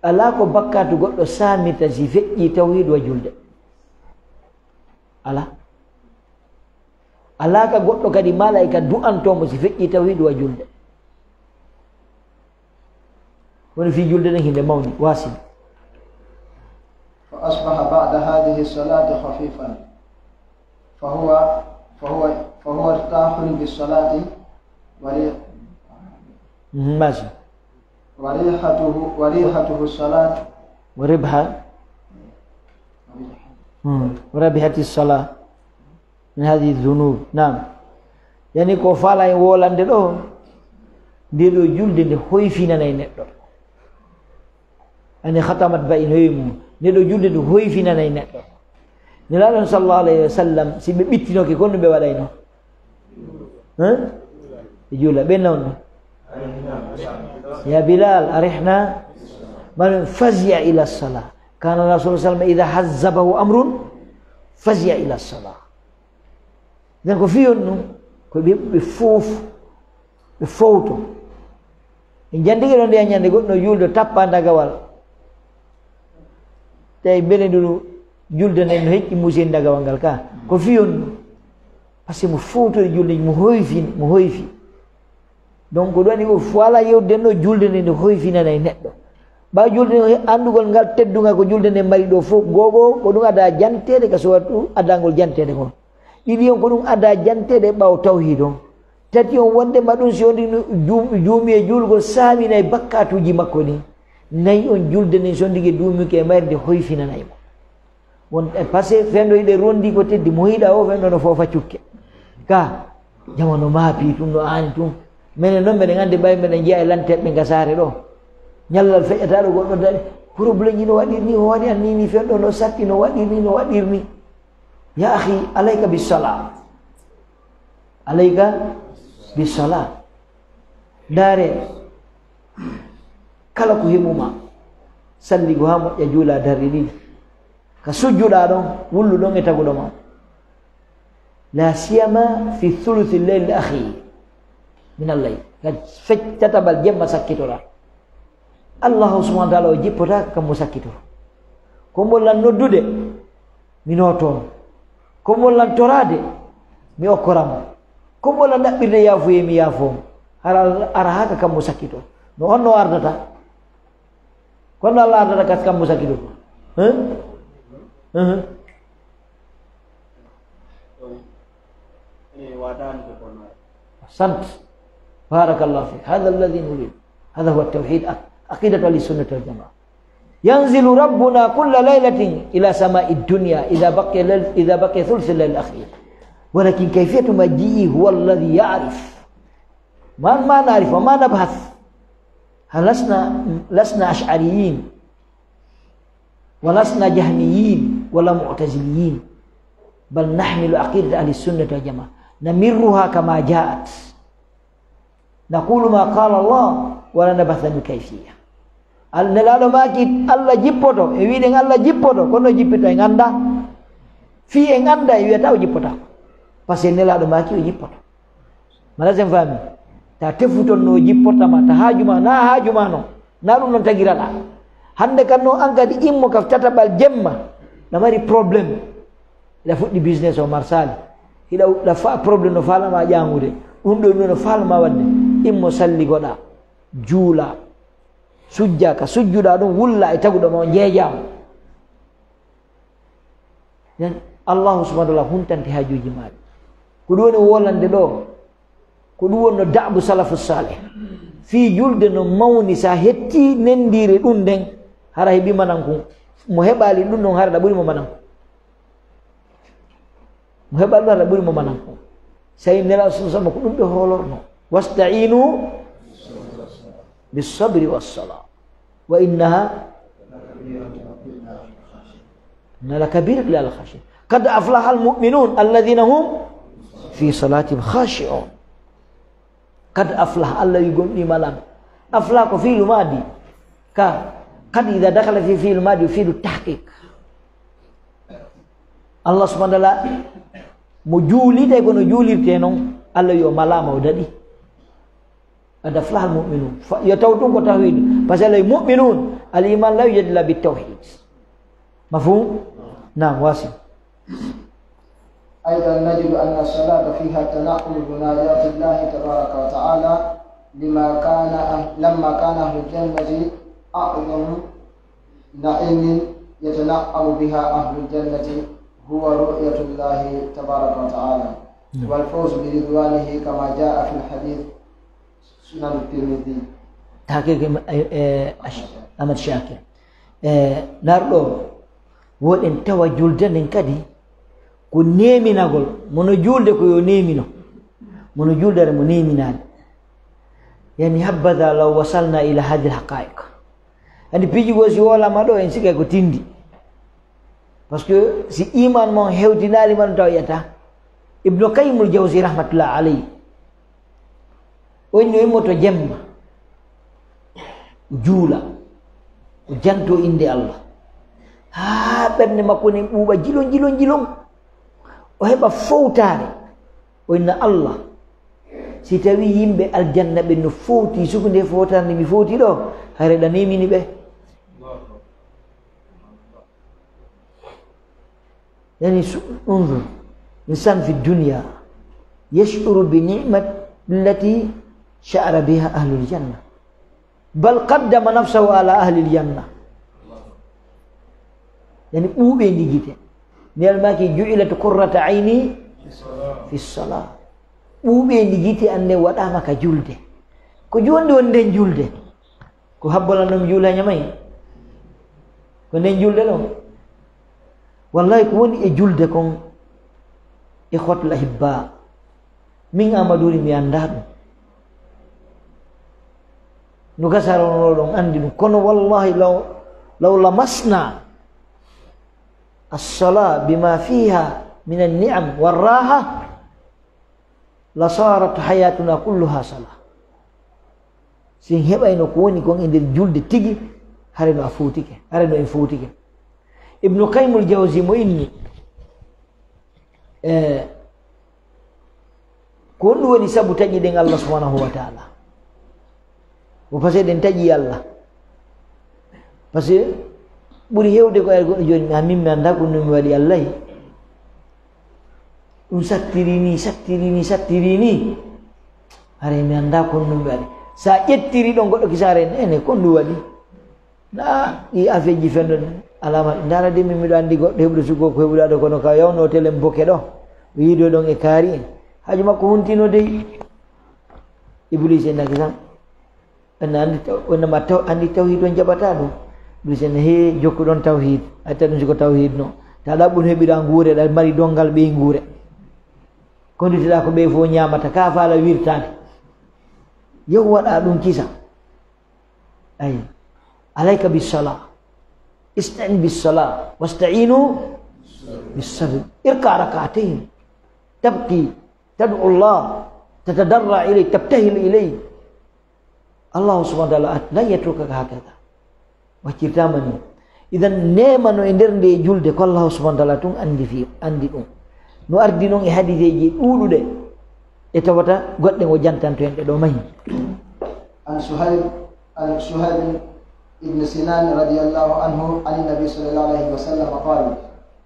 ala ko bakkatu goɗɗo samita si feƴƴi tawhid wa julde ala alaka goɗɗo kadi malaika du'antomo si feƴƴi tawhid wa julde woni fi julde nden hinde mawni wasi أصبح بعد هذه الصلاة خفيفا فهو ارتاح بالصلاة ماشي. وريحته الصلاة وربحت الصلاة من هذه الذنوب. نعم. يعني ko fala e wolande ɗo nde ɗo julde nde hoyfinanay neɗɗo, ani khatamat ba in hoymum nde ɗo julde nde hoyfinanay neɗɗo. Nelaɗon sallallahu alayhi wa sallam si ɓe ɓittinoke ko no ɓe waɗayno ɓe juula ɓe nawno ya Bilal arihna man fazia ila salah. Kana Rasulullah sallam idha hazzabahu amrun fazia ila salah. Dan ko fiyonno ko ɓe fof ɓe fowto e jandige ɗo nde ñande goɗɗo julde tappa dagawal tawi bele ndu julde nden no heƴƴi musen dagawal ngal ka ko fiyonno par ce que mo fowtode julde mo hoyfi. Donc ɗo waɗi ko wala yewde no julde nde nde hoyfinanay neɗɗo. Ba julde andugol ngal teddunga ko julde nde mari ɗo fof, gogo ko ɗum ada jantede ka sowatu adangol jantede kon, ɗiɗi on ko ɗum ada jantede ɓaw tawhid on, tati on wonde ma ɗum si wondi juumi e julgol saminay bakkatuji makko ni, nayi on julde nden so ndigi duumike e mayre nde hoyfinanaymo won par ce que fendo yiɗe rondi ko teddi mo yiɗa o fendo no fofa cukke ka jamano maapi tum no ani tum minen noon mbeɗen andi ɓay mbeɗen jiya e lanteɓe gasare ɗo ñallal feƴƴataɗo goɗɗo dari probléme ji no waɗirni o waɗi annini fenɗo no satti no waɗirni ya akhi alayka bisala dare kala ko hemuma salligo ha moƴƴa juula darri ɗiɗi ka sujjuɗa ɗon wullu ɗon e taguɗo ma la siyama fi thuluthi lleyl akhi min allay ka feccataɓal jemma sakkitoɗa allahu subhanahu wa taala o jippotaka kammo sakkitoro ko mollan noddude mi notomo ko mollan torade mi okkoramo ko mollan ɗaɓɓirde yaafuye mi yaafomo ara haka kammo sakkito no on no ardata kono Allah ardata kat kammo sakkito sant barakallahu fik hadha alladhi nurid hadha huwa at-tauhid عقيدة أهل السنة والجماعة. ينزل ربنا كل ليلة إلى سماء الدنيا إذا بقي ثلث الليل الأخير، ولكن كيفية مجيئه هو الذي يعرف. ما نعرف وما نبحث. هل لسنا أشعريين ولسنا جهميين ولا معتزليين، بل نحمل عقيدة أهل السنة والجماعة نمرها كما جاءت، نقول ما قال الله ولا نبحث عن كيفية. Nelaɗo maki Allah jippoto e wiɗen Allah jippoto kono jippito en anda fi en anda e wiyata o jippota par ce que nelaɗo maki o jippoto mala sen fami ta tefuton no jippotama ta haajuma na haajuma no na ɗum noon tagiraɗa hande kan no an kadi immo ka tataɓal jemma na mari probléme ila fuɗɗi business o marsali hiɗa fa probléme no falama ƴamude ɗum ɗo no falma wadde immo salligoɗa juula sujja ka sujjuɗa ɗum wulla e taguɗo ma jeejama allahu subhanahu wa ta'ala huntante hajuji maɗa ko ɗum woni wolande ɗo ko ɗum wonno da'bu salafu salih fi julde no mawni sa hetti nendire ɗum nden hara heeɓi mananku mo heɓali ɗum ɗon hara ɗa ɓuuri mo mananku mo heɓali ɗum hara ɗa ɓuuri mo mananku sayi nela sama ko ɗum ɓe holorno wasta'inu بالصبر والصلاة وإنها لكبيرة للخاشعين قد أفلح المؤمنون الذين هم في صلاتهم خاشعون قد أفلح الله يقول لي ملام أفلح في الماضي قد إذا دخل في الماضي يفيد التحقيق الله سبحانه وتعالى مجولي ده يكون جولي تنون الله يوم ملام ودادي قد أفلح المؤمنون يتوتون كتوحيد فسأل المؤمنون الإيمان لا يوجد إلا بالتوحيد مفهوم؟ نعم واسع. أيضا نجد أن الصلاة فيها تنقل مناجاة الله تبارك وتعالى لما كان أهل الجنة أعظم نعيم يتنعم بها أهل الجنة هو رؤية الله تبارك وتعالى والفوز برضوانه كما جاء في الحديث سنن الترمذي. تحقيق أحمد شاكر نارلو وإن توا جلدن كدي ko neminagol mono julde ko yo nemino mono juldare mo neminade yani habada law wasalna ila hadhihi alhaqaiq andi piji go si wala ma do en siga ko tindi parce que si iman mon hewtinali man taw yata ibnu qayyim al-jawzi rahmatullah alayhi woni moto jemma juula janto inde Allah ha berne makko ni buba jilon o heɓa fowtare o inna Allah si tawi yimɓe aljanna ɓe no fowti suko nde fowtare nde mi fowti ɗo hayre ɗa nemini ɓe yani unzur insan fi dunya yash'uru bi ni'mat allati sha'ara biha ahlul janna bal qaddama nafsahu ala ahli aljanna yani ɓuuɓe ndigite nel maki ju'ilat qurrata ayni fi salat ɓuuɓe ndigite ande waɗama ka julde ko jonde won nden julde ko habbalanɗom juula ñamayi ko nden julde ɗon wallahi ko woni e julde kon ikhwatul ahibba min amaduri mi anda ɗum no gasarono ɗon andi ɗum kono wallahi law lamasna الصلاة بما فيها من النعم والراحة لصارت حياتنا كلها صلاة سين هبا إنو كوني كون إندر جلد تيجي هرنو أفوتك هرنو إنفوتك ابن قيم الجوزي مؤني كون وني سبو تجي دين الله سبحانه وتعالى وفاسي دين تجي الله فاسي ɓuri hewde ko ay goɗɗo joni min mi anda ko nomi waɗi allahi ɗum sattiri ni hare mi anda ko nomi waɗi sa ƴettiri ɗon goɗɗo kisare ene kon ɗum waɗi na ɗi affaire ji fenɗon alama dara de min miɗo andi goɗɗo heɓuɗo sugo ko heɓuɗa ɗo kono ka yawno telen boke ɗo o yiido ɗon e kaari en haaju makko huntino dey iblis en naki tan ene andi wonnama andi tawhid on jaɓata ɗum bisen he jokku don tawhid atta dum ko tawhid no ta da bun hebira ngure da mari dongal be ngure konditida ko be fo nyamata ka faala wirtade yow wada dum kisa ay alayka bis salah ista'in bis salah wasta'inu bis sabr irka rak'atayn tabki tad'u Allah tatadarra ilayhi tabtahil ilayhi Allah subhanahu wa ta'ala la yatrukaka hakadha waccirtama ni idan nemano e nder nde julde ko Allah subhanahu wa ta'ala tun andi ɗum no ardi noon e hadiseji ɗuɗuɗe e tawata goɗɗe o jantanto en ɗe ɗo mahi an Suhayb ibn Sinan radiyallahu anhu an nabi sallallahu alaihi wasallam qala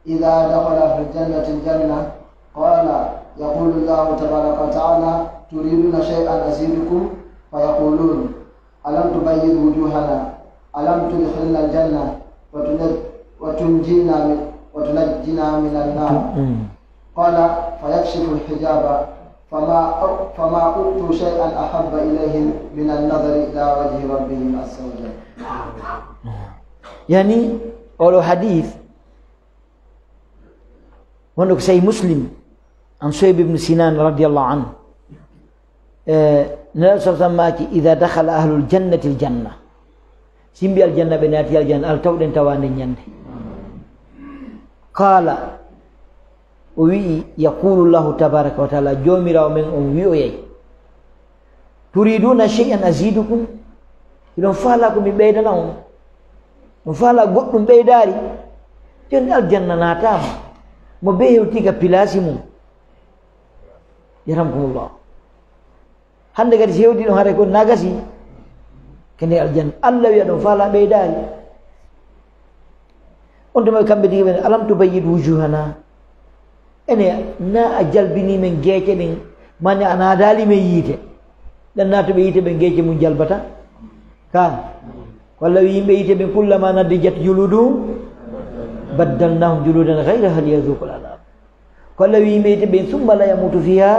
idha dakhala ahlul jannati aljanna qala yaqulu Allah tabaraka wa ta'ala turiduna shay'an azidukum fayaqulun alam tubayyid wujuhana ألم تدخلنا الجنة وتنجينا من النار قال فيكشف الحجاب فما أؤتوا شيئا أحب إليهم من النظر إلى وجه ربهم عز وجل يعني أولو حديث ونك سي مسلم عن سويب بن سنان رضي الله عنه نرسل سماكي إذا دخل أهل الجنة الجنة simbi aljanna be naati aljanna al tawden tawande nyande qala o wi yaqulu Allah tabaraka wa taala jomirawo men on wi o yey turiduna shay'an azidukum idon faala ko mi beydana on faala goddum beydari joni aljanna naatama mo be hewti ka pilasi mum yaramkumullah hande kadi hewdi don hare ko nagasi kene aljanna Allah wiya ɗum faala ɓeydari on tuma kamɓe tigi ɓen alam tubayyid wujuhana ene na a jalbini men geece ɗen mane a naadali men yiite ɗen naatoɓe yiite ɓen geece mum jalbata ka walla wi yimɓe yiite ɓen kullama naddi jat juludum baddalnahum juludan ghayraha liyadhuqul adhab qala wi mayte be thumma la yamutu fiha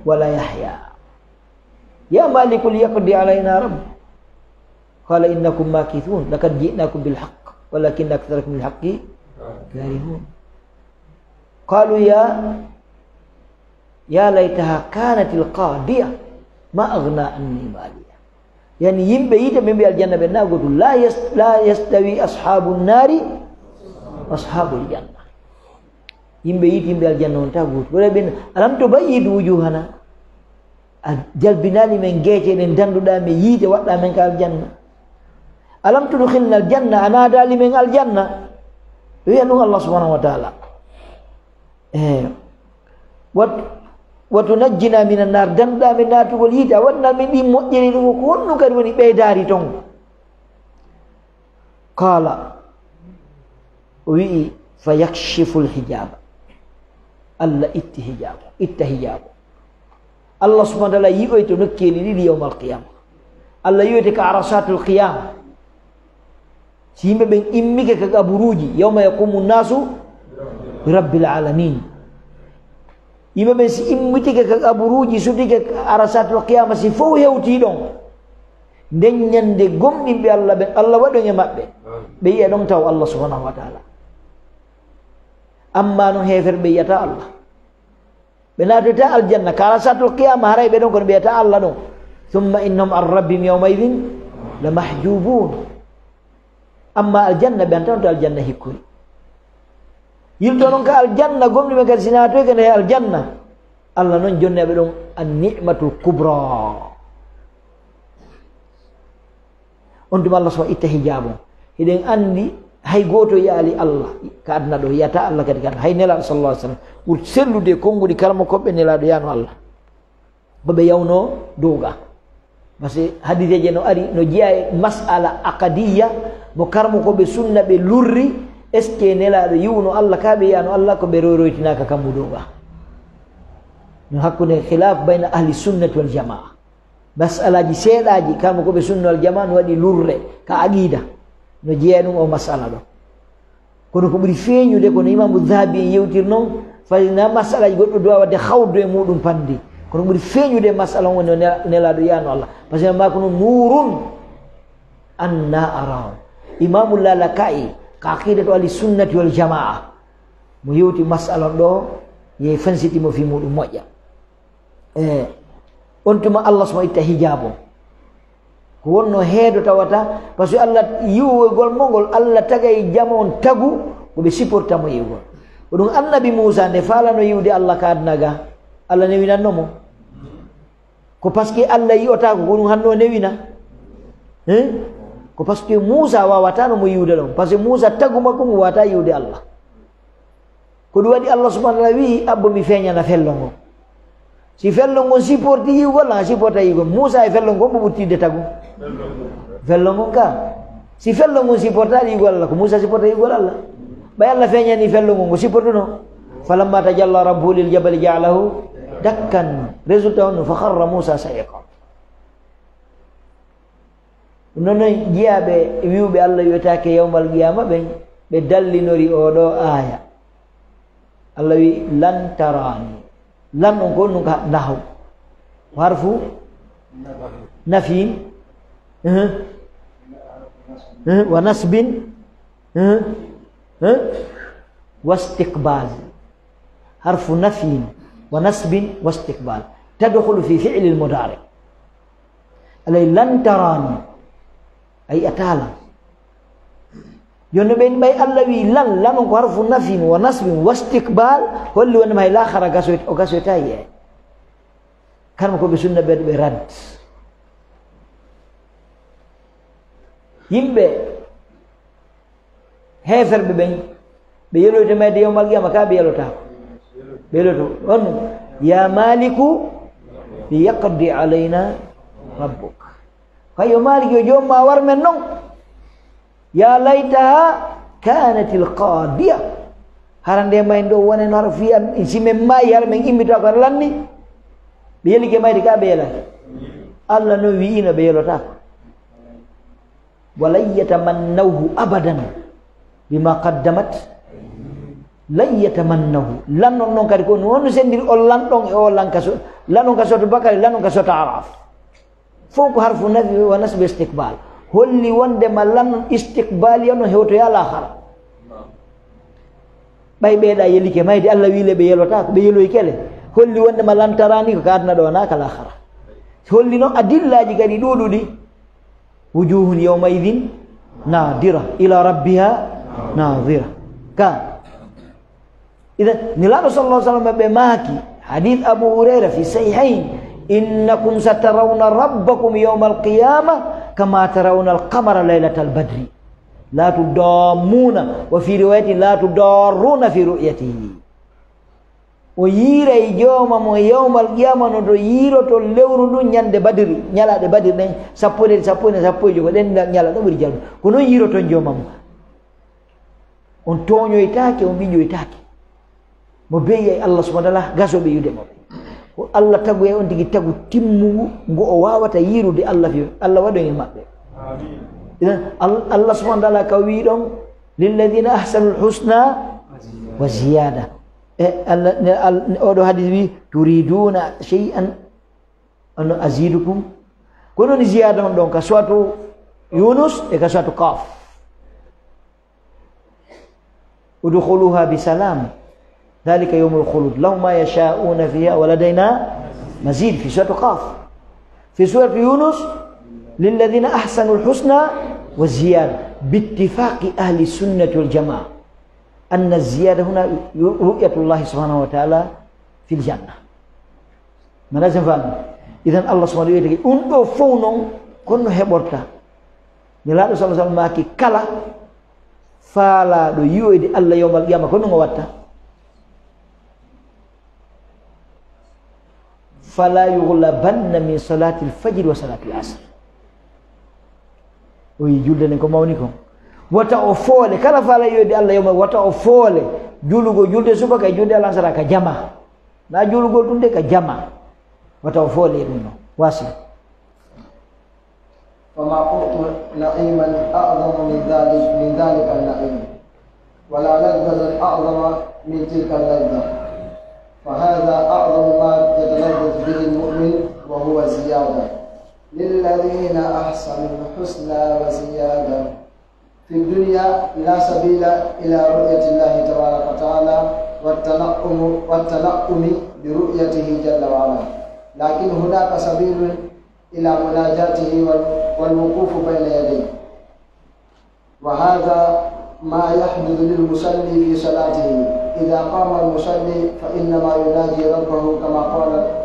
wa la yahya ya maliku liyaqdi alaina rabb qala innakum makithun laqad ji'nakum bil haqq walakin aktsarakum bil haqqi karihun qalu ya laitaha kanatil qadiyah ma aghna anni maliya yani yimbe yite be aljanna be nagodu la yastawi ashabun nari ashabul janna yimbe yite be aljanna on tagut wala ben alam to bayidu wujuhana jalbinali men geete den danduda me yite wadda men ka aljanna alam tudkhilna aljanna anada limen aljanna wi Allah subhanahu wa ta'ala wa tunajjina minan nar danda min natugol yita wonna min ɗi moƴƴiri ɗum ko wonno kadi woni ɓeydari ton qala wi'i fa yakshifu lhijaba allah itta hijaba allah subhanahu wa ta'ala yi'oy to nokkeli ɗiɗi yawma alqiyama allah yi'oyte ka arasatul qiyama si yimɓe ɓen immike ka kaburuji yawma yaqumu nnasu birabbil alamin yimɓe ɓen si immitike ka kaburuji sutike arasatul qiyama si fof hewti ɗon nden ñande gomɗinɓe allah ɓen allah waɗon e maɓɓe ɓe yiya ɗon taw allah subhanahu wa ta'ala amma noon heefere ɓe yiyata allah ɓe natota aljanna ka arasatul qiyama haray ɓe ɗon kono ɓe yiyata allah ɗon thumma innahum an rabbihim yawmaidin la mahjubun amma aljanna ɓe antanto aljanna hikkuri yilto noon ka aljanna gomɗi ɓe kadi sinatoy kene aljanna allah noon jonneɓe ɗon an ni'matul kubra on tuma allah so itta hijabum hiɗen andi hay goto yaali allah ka adna ɗo yiyata allah kadi kan hay nelaɗo sallallahu alih sallam ɓuur sellude konnguɗi kalmo koɓɓe nelaɗo yano allah koɓe yawno dowga par ce que hadiseje no ari no jeeya e masala aqadiya mo karmo koɓe sunna ɓe lurri est ce que nelaɗo yiwno allah ka ɓe yiyano allah ko ɓe royroytinaka kammu dowga no hakkude khilaf bayna ahli sunnati wal jamaa masalaji seeɗaji karmo koɓe sunna wal jamaa no waɗi lurre ka aqida no jeeya ɗum o masala ɗo kono ko ɓuri feeñude kono imamu dhahabi en yewtir noon fayna masalaji goɗɗo dowa wadde hawdo e muɗum pandi kono ɓuri feeñude masala on woni nelaɗo yiyano allah par ce que ma kono nurun anna arahu imamu lalaka'i ka aqidatu ahli sunnati wal jamaa mo yewti masala ɗo ye fansitimo fi muɗum moƴƴa on tuma allah suma itta hijabo ko wonno heedo tawata par ce que allah yiwogol mogol allah tagay jama on tagu koɓe supportamo yiwgol ko ɗum annabi moussa nde falano yiwde allah ka adnaga allah newinannomo ko par ce que allah yi'otako ko ɗum hanno newina ko par ce que moussa wawatano mo yiwde ɗon par ce que moussa tagu makko mo wawata yiwde allah ko ɗum waɗi allah subahana taala wi abbo mi feeñana fello ngon si fello ngon supporti yiwgol a supporta yiwgol moussa e fello ngon mo ɓuttidde tagu fello ngon ka si fello ngon supportade yiwgol allah ko moussa supporta yiwgol allah ɓay allah feeñani fello ngon ngo supportuno falamma tajalla rabbuhu lil jabali ja'alahu dakkan résultat on fa kharra moussa sa'iqa non noon jiyaɓe wiwɓe allah wiyetake yawmal qiyama ɓe dallinori oɗo aya allah wi lan tarani lan on ko ɗum ka nahaw harfu nafin wa nasbin wa istiqbal harfu nafin wa nasbin wa istiqbal tadkhulu fi fi'li al-mudari alay lan tarani ay atala yonno ɓen ɓay allah wi lan on ko harfu nafin wa nasbin wa istiqbal holli wonde may lahara o gasoytayi e kanma koɓe sunna ɓeɗo ɓe rad yimɓe heferɓe ɓen ɓe yeloyta mayde yawmal qiyama ka ɓe yelotako ɓe yeloto on ya maliku liyaqdi alayna rabbuk kayo malik yo jom ma war men non ya laytaha kanat alqadiya harande may do wonen har fi am simen may har men immita ko lanni be yelige mayde ka be yela allah no wi ina be yelota wala yatamannahu abadan bima qaddamat lan yatamannahu lan non kadi ko non sendir o lan don e o lan kaso lan on kaso to bakari lan on kaso to araf foko harfu nafi wa nasb istiqbal holli wonde ma lan istiqbal yono hewto ya l'akhara bay beeda yelike mayde Allah wiile be yelota ko be yeloy kele holli wonde ma lan tarani ko kadna do na kala l'akhara holli no adillaji kadi dududi wujuhun yawma idhin nadira ila rabbiha nadira ka إذا نلا صلى الله عليه وسلم بماكي حديث أبو هريرة في صحيحين إنكم سترون ربكم يوم القيامة كما ترون القمر ليلة البدر لا تضامون وفي رواية لا تضارون في رؤيته ويرى يوم القيامة ندو يرى تلون دو نياند بدر نيالا دي بدر ني سابوني جو den نيالا دو buri jalu kono yiro ton jomam on tonyo itake on bijo itake mo beyi Allah subhanahu wa ta'ala gaso be yude mo ko Allah tagu e on digi tagu timmu go o wawata yirude Allah fi Allah wado en mabbe amin idan Allah subhanahu wa ta'ala ka wi don lil ladina ahsanul husna wa ziyada odo hadith wi turiduna shay'an an azidukum kono ni ziyada on don ka suatu Yunus e ka suatu Qaf udkhuluha bisalam ذلك يوم الخلود لهم ما يشاءون فيها ولدينا مزيد في سورة قاف في سورة يونس للذين أحسنوا الحسنى والزيادة باتفاق أهل السنة والجماعة أن الزيادة هنا رؤية الله سبحانه وتعالى في الجنة ما لازم فهم إذن الله سبحانه وتعالى أنتو فونون كنو هبورتا نلا صلى الله عليه وسلم كلا فلا دو يوئد الله يوم القيامة كنو نغواتا fala yughlabanna min salatil fajr wa salatil asr o julde nen ko mawni ko wata o foole kala fala yodi Allah yoma wata o foole julugo julde subaka julde alansara ka jama na julugo dunde ka jama wata o foole dum no wasi fama qultu na'iman a'zamu min dhalika an-na'im wala ladhatan a'zama min tilka al-ladhah فهذا أعظم ما يتلذذ به المؤمن وهو زيادة للذين أحسنوا الحسنى وزيادة في الدنيا لا سبيل إلى رؤية الله تبارك وتعالى والتنعم برؤيته جل وعلا لكن هناك سبيل إلى مناجاته والوقوف بين يديه وهذا ما يحدث للمصلي في صلاته إذا قام المصلي فإنما يناجي ربه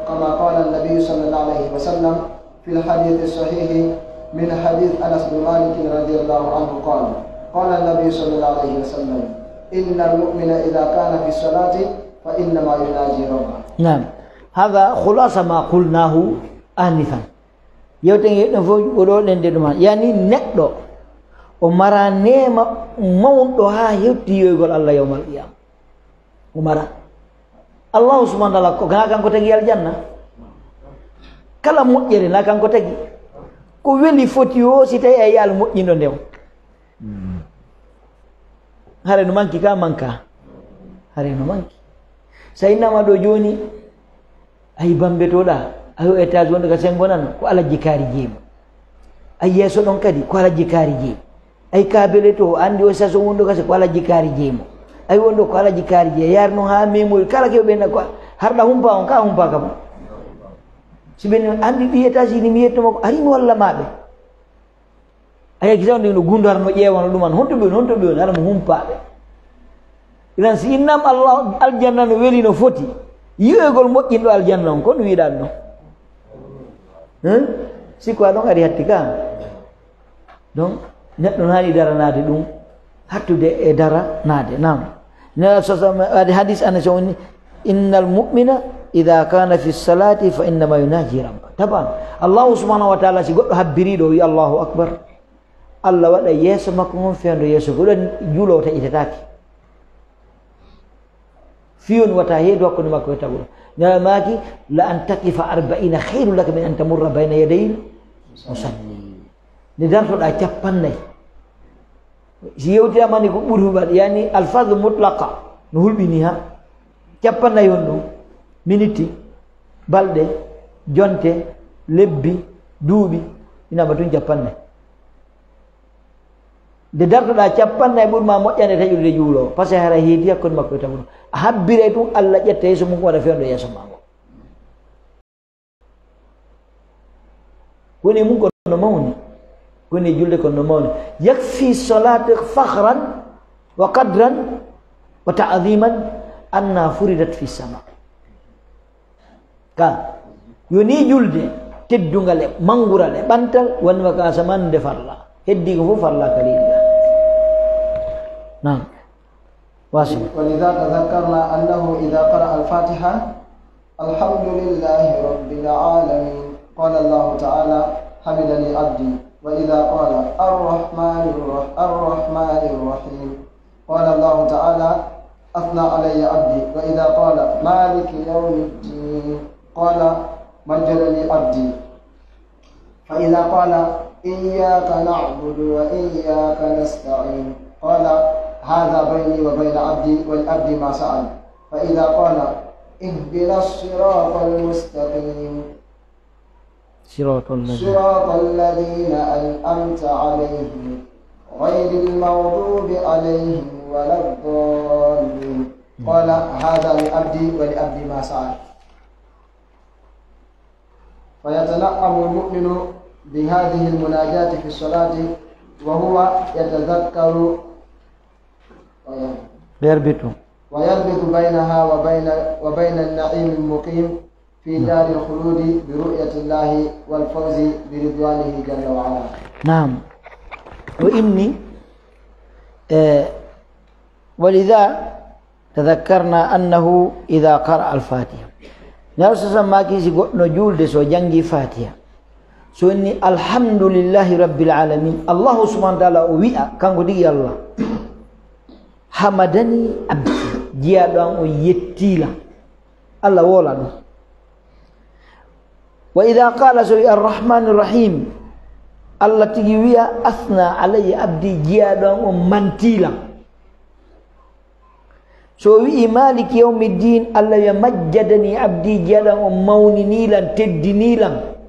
كما قال النبي صلى الله عليه وسلم في الحديث الصحيح من حديث أنس بن مالك رضي الله عنه قال النبي صلى الله عليه وسلم إن المؤمن إذا كان في الصلاة فإنما يناجي ربه. نعم هذا خلاصة ما قلناه آنفا يوتين يعني نقدو umara nema mawdo ha hewti yoygol Allah yawmal qiyam umara Allah subhanahu wa ta'ala ko kan ko tagi aljanna kala moƴƴere na kan ko tagi ko weli foti o si tawi ay yal moƴƴindo ndew hare no manki ka manka hare no manki saynama do joni ay bambetoɗa ayo étage wonde ka sengonan ko ala jikari jeema ay yeso ɗon kadi ko ala jikari jeema ay kabele to andi o saso wondo kase ko ala jikari jeemo ay wondo ko ala jikari je yarno ha memoy kala ke be na ko harda humpa on ka humpa kam siben andi bi étage ni mi yetto ko ari mo walla mabe ay gizawde no gundar no ƴewano ɗuman honto be ara mo humpa be idan si innam Allah aljanna no weli no foti yi'egol moƴƴinɗo aljanna on ko no wiɗan no sikko aɗon ari hatti ka donc neɗɗo hani daranade ɗum hattude e dara naade nam ade hadis anas woni innal mu'mina idha kana fi salati fa innama yunaji rabba taban Allah subhanahu wa ta'ala si goɗɗo habbiriɗo wi Allahu akbar Allah waɗa yeeso makko on fendo yeeso goɗon juulo taƴitetake fiyon wata heedu hakkude makko e taguɗo ñamaki la an taqifa 40 khairu laka min an tamurra bayna yaday musalli nde dartoɗa capannayyi si yewtiyamani ko ɓuri huɓat yani alfadhu mutlaqa no hulɓini ha capannayi hon ɗum miniti balɗe jonte lebbi duuɓi inama tun capannayi nde dartoɗa capannayi ɓurma moƴƴande taƴude juulowo par ce que hara heedi hakkude makko e tamuɗum a habbire tun Allah ƴetta yeeso mum ko waɗa fewndo yeeso ma ngo koni mum kono mawni koni julde kono mawni yakfi salate fakhran wa qadran wa ta'dhiman anna furidat fi sama ka yoni julde teddungal e mangural e ɓantal wonma ka asaman nde farla heddi ko fof farla kalilla nam واصل. ولذا تذكرنا أنه إذا قرأ الفاتحة الحمد لله رب العالمين قال الله تعالى حمدني عبدي، وإذا قال الرحمن الرحيم قال الله تعالى أثنى علي عبدي، وإذا قال مالك يوم الدين قال مجدني عبدي، فإذا قال إياك نعبد وإياك نستعين قال هذا بيني وبين عبدي والعبد ما سأل، فإذا قال اهدنا الصراط المستقيم صراط الذين أنعمت عليهم غير المغضوب عليهم ولا الضالين قال هذا لعبدي ولعبدي ما سأل. فيتنعم المؤمن بهذه المناجاة في الصلاة وهو يتذكر ويربط بينها وبين النعيم المقيم في دار الخلود برؤية الله والفوز برضوانه جل وعلا. نعم. وإني ولذا تذكرنا أنه إذا قرأ الفاتحة نفس ما كيسي نجول دسو جنجي فاتحة so inni alhamdulillahi rabbil alamin Allah subhanahu wa ta'ala o wi'a kanko digi Allah hamadani abdi jiyaɗo an o yettila Allah wola ɗum wa idha qala so wi arrahmanir rahim Allah tigi wi'a athna alayya abdi jiyaɗo an o mantila so wi maliki yawmiddin Allah wi'a majjadani abdi jiyaɗo an o mawninilan teddinilan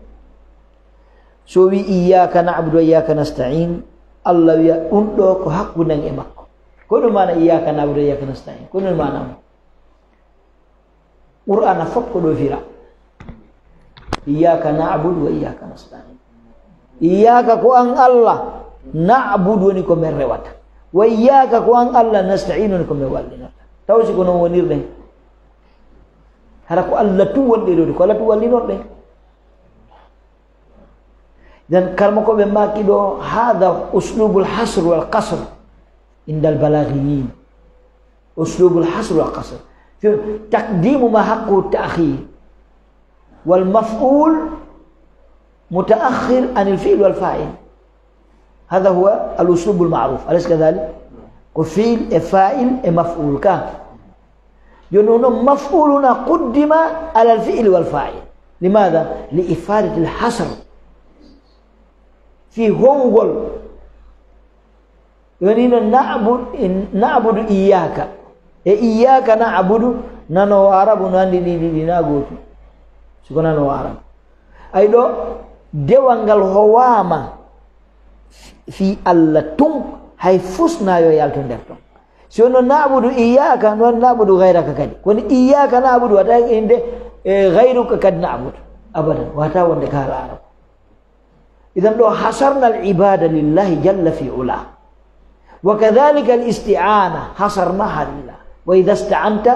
so wi iyyaka na'budu wa iyyaka nasta'in Allah wiya ɗum ɗo ko hakkude e makko ko ɗum mana iyyaka na'budu wa iyyaka nasta'in ko ɗum mana qur'ana fof ko ɗo fira iyyaka na'budu wa iyyaka nasta'in iyyaka ko an Allah na'budu woni ko men rewata wa iyyaka ko an Allah nasta'in woni ko men wallinata tawsi ko non wonirɗen hara ko Allah tu wonɗe ɗo ko Allah tu wallinorɗen dan karma ko be maki do hada uslubul hasr wal qasr indal balaghiyin uslubul hasr wal qasr taqdim ma haqqu ta'khir wal maf'ul mutaakhir an al fi'l wal fa'il هذا هو الاسلوب المعروف أليس كذلك كفيل فاعل مفعول كان ينون مفعولنا قدم على الفعل والفاعل لماذا لإفادة الحصر في هونغول يونينا نعبد إياك إياك نعبد نانو عرب ناندي دي ناغوتو سكو نانو عرب أيضا ديوانغال هواما في اللتون هاي فسنا يو يالتون دفتون سيونو نعبد إياك نعبد غيرك كدي كون إياك نعبد وتا إند غيرك كد نعبد أبدا وتا وند كال عرب إذن لو حصرنا العبادة لله جل في علاه وكذلك الاستعانة حصرناها لله وإذا استعنت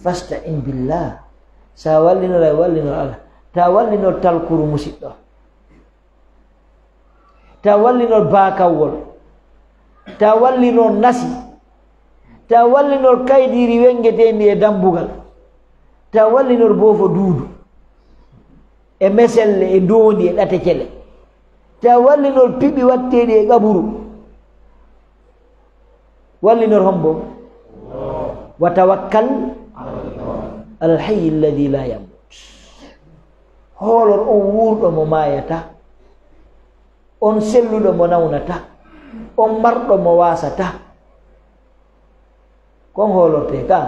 فاستعن بالله ساولنا لا يولنا الله تاولنا تلكر مسيطة تاولنا الباكاول تاولنا النسي تاولنا الكايديري وينجتين دمبوغل تاولنا البوفو دودو e meselle e dondi e ɗate cele ta wallinol piɓi watteɗi e gaɓuru wallinol hombo wa tawakkal alal hayyi alladi la yamut hoolor on wuurɗo mo mayata on selluɗo mo nawnata on marɗo mo wasata kon holote ka.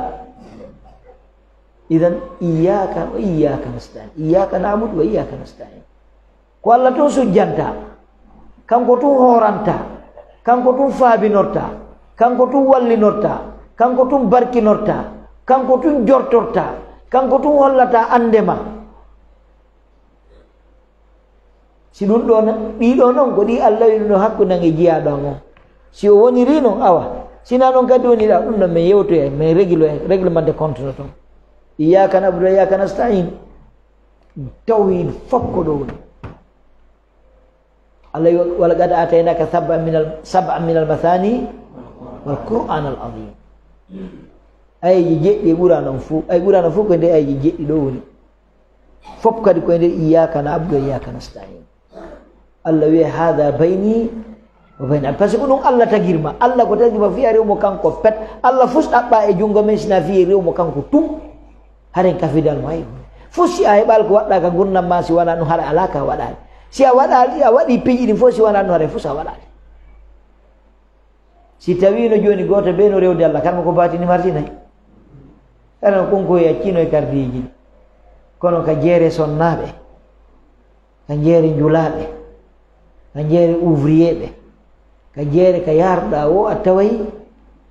Idan iyyaka wa iyyaka nasta'in, iyyaka na'budu wa iyyaka nasta'in. Ko Allah tun sujjanta, kanko tun horanta, kanko tun faabinorta, kanko tun wallinorta, kanko tun barkinorta, kanko tun jortorta, kanko tun hollata andema. Si ɗum ɗo ɗiɗo noon ko ɗi Allah wiino hakkunde e jiyaɗo mo. Si o woniri noon awa, sina noon kadi woni ɗa ɗum ɗon min yewtoya min réglement de compte no toon. Iyyaka na'budu wa iyyaka nasta'in, tawhid fakko ɗo woni. Allah walaqad ataynaka sab'an min al-mathani wal qur'an al-azim. Ayiji jeɗɗi ɓurano fu, ay ɓurano fu ko nde ayiji jeɗɗi ɗo woni. Fof kadi koye nder iyyaka na'budu wa iyyaka nasta'in. Allah wiya hada bayni wa bayna, par ce que ɗum Allah tagirma. Allah ko tagirma fiya rewmo kanko pet. Allah fus ɗaɓɓa e jungo men sina fiye rewmo kanko tum haren kafidal may. Fus si a heɓal ko waɗɗa ka gurdam ma si wona ɗum hara ala ka waɗani. Si a waɗali a waɗi piiji ɗin fof si wona ɗum hara fus a waɗali. Si tawi no joni goto be no rewde Allah kanko ko batini martinayi. Kana konko yaccino e kardiji kono ka jeere sonnaɓe, ka jeere njulaɓe, ka jeere ouvrier ɓe, ka jeere ka yarɗa o a tawayi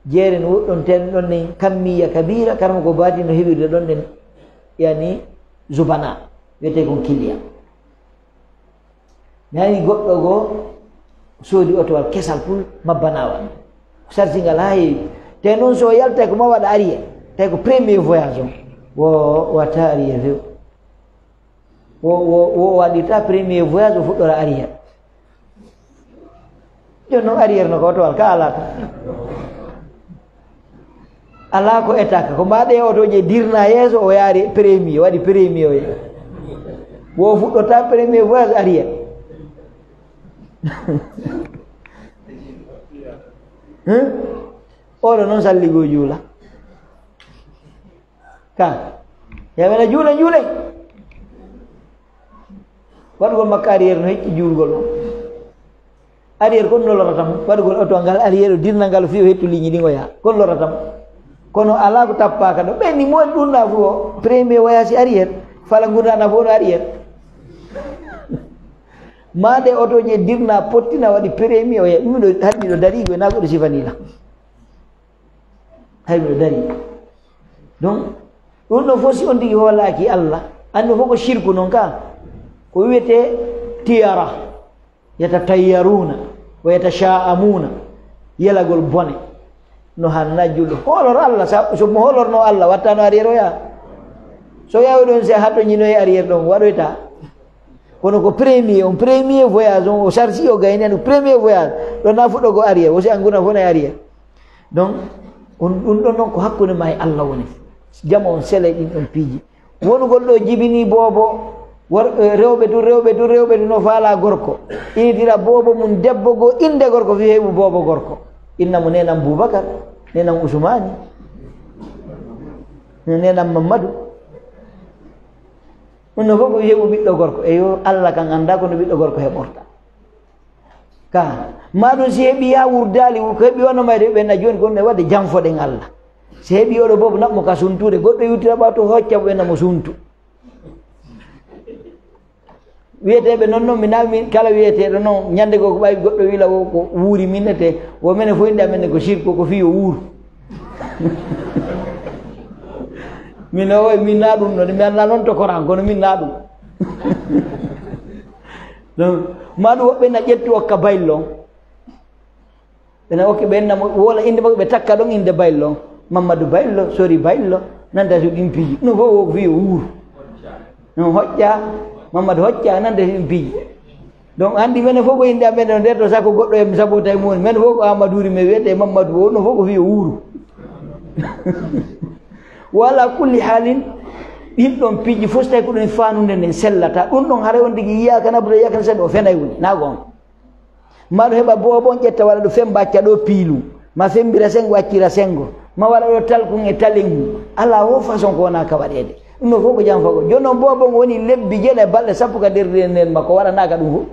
jeere no woɗɗon ten ɗon nen kammiya kabira kanko ko batini no heɓirde ɗon nen yani zubana wiyete kon kiliya. Nani goɗɗo go soodi otowal kesal pul mabbanawal sartingal ha heewi te noon so yalta ko ma waɗa arrière tawi ko premier voyage o watta arrière few o waɗirta premier voyage o fuɗɗora arrière. Joni noon arrière no ko otowal ka alaka ala ko état ko mbaɗe otoje dirna yeeso o yaari premier waɗi premier o ye wo fuɗɗota premier voyage arrière. Oɗo noon salligo juula ka yamena juula juulay waɗugol makko arrière no hecci juulgol o arrière kono no loratam waɗugol auto ngal arrière o dirna ngal fi o hettu ligne ɗi ngoya kono loratam kono ala ko tappaka ɗo ɓenni moɗi ɗumɗa fo o premier voyage arrière fala gurdana fo no arrière. Made auto je dirna pottina waɗi premier o ya ɗum ɗo harmi ɗo dari go na goɗo sifanila harmi ɗo dari. Donc ɗum ɗo fof si on tigi hoolaki Allah andi fof ko shirku noon ka ko wiyete tiyara yatatayyaruna wa yatasha'amuna yelagol bone no hanna julɗo hoolor Allah somo hoolorno Allah wattano arrière o ya so yawi ɗon si haɗɗo ñinoye arrière ɗon waɗoyta kono ko premier on premier voyage on o chargi o gayni an premier voyage ɗo na fuɗɗo ko arrière wosi an gurna fof na arrière. Donc on ɗum ɗon noon ko hakkude ma e Allah woni jama on sele ɗin ɗon piiji wonugol ɗo jibini boobo rewɓe du no faala gorko initira boobo mum debbo goo inde gorko fi heɓu boobo gorko innamo nenam Boubacar nenam Ousmani nenam Mamadou ɗum no fof ko heɓu ɓiɗɗo gorko eyo Allah kan anda kono ɓiɗɗo gorko heɓorta ka ma ɗum si heeɓi ya wurdali ko heeɓi wonno mayde ɓenna joni gonɗe wadde janfoɗen Allah si heeɓi oɗo boobo naɓmo ka suntude goɗɗo yewtira ɓa to hocca ɓennamo suntu wiyeteɓe noon mi nawi kala wiyeteɗo noon ñande goo ko ɓawi goɗɗo wila o ko wuuri minnete wo minen fo inde amen ko sirko ko fiyo wuuru min o min na ɗum ɗon mi anna noon to Coran kono min na ɗum donc ma ɗum woɓɓe na ƴetti okka baylon ɓena okki ɓennamo wola inde makko ɓe takka ɗon inde baylon Mamadou Baylo sori Baylo nanda so ɗin piiji ɗum fof o fiyo wuuru non hoƴƴa Mamadou hocca nande ɗin piiji. Donc andi menen fof ko inde amen ɗo nder to sakko goɗɗo e sabota e mumen men fof ko Amadouri me wiyete Mamadou o ɗum fof ko fiyo wuuru wala kulli halin ɗin ɗon piiji fof so tawi ko ɗum fanude nden sellata ɗum ɗon haara on tigi iyyaka na'budu wa iyyaka nasta'in o fenay woni na gon maɗo heɓa boobon ƴetta waɗa ɗo fembacca ɗo piilu ma fembira sengo accira sengo ma waɗa ɗo talkun e talengu ala o façon ko wona ka waɗede ɗum ɗo fof ko jam fago joni noon boobon woni lebbi jeeɗa balɗe sappo ka nder nden makko waɗanaka ɗum fof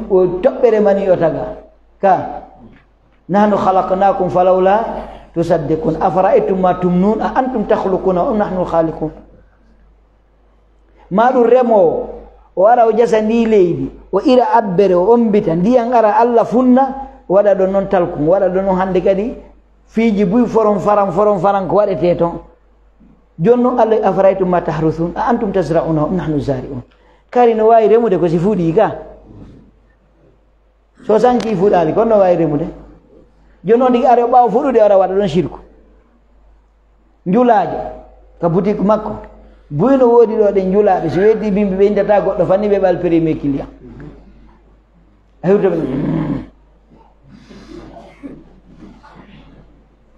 ko toɓɓere mani o taga ka nahnu khalaqnakum falawla tusaddiqun afara'aytum ma tumnun a antum takhluquna am nahnu khaliqun maɗum remowo o ara o jasa ndi leydi o ira abbere o ombita ndiyan ara Allah funna waɗa ɗon noon talkum waɗa ɗon noon hande kadi fiiji buy foron faran ko waɗete toon joni noon Allah afaraytum ma tahrusun a antum tasra'una am nahnu zari'un kari no wawi remude ko si fuuɗi ka so sanki fuuɗali kono no wawi remude joni noon ndigi are o ɓawa fuɗude ara waɗa ɗon shirku njulajo ka boutique makko buyno woodi ɗo ɗen njulaɓe so weddi bimɓe ɓe indata goɗɗo fanni ɓe ɓal premier client a hewtoɓe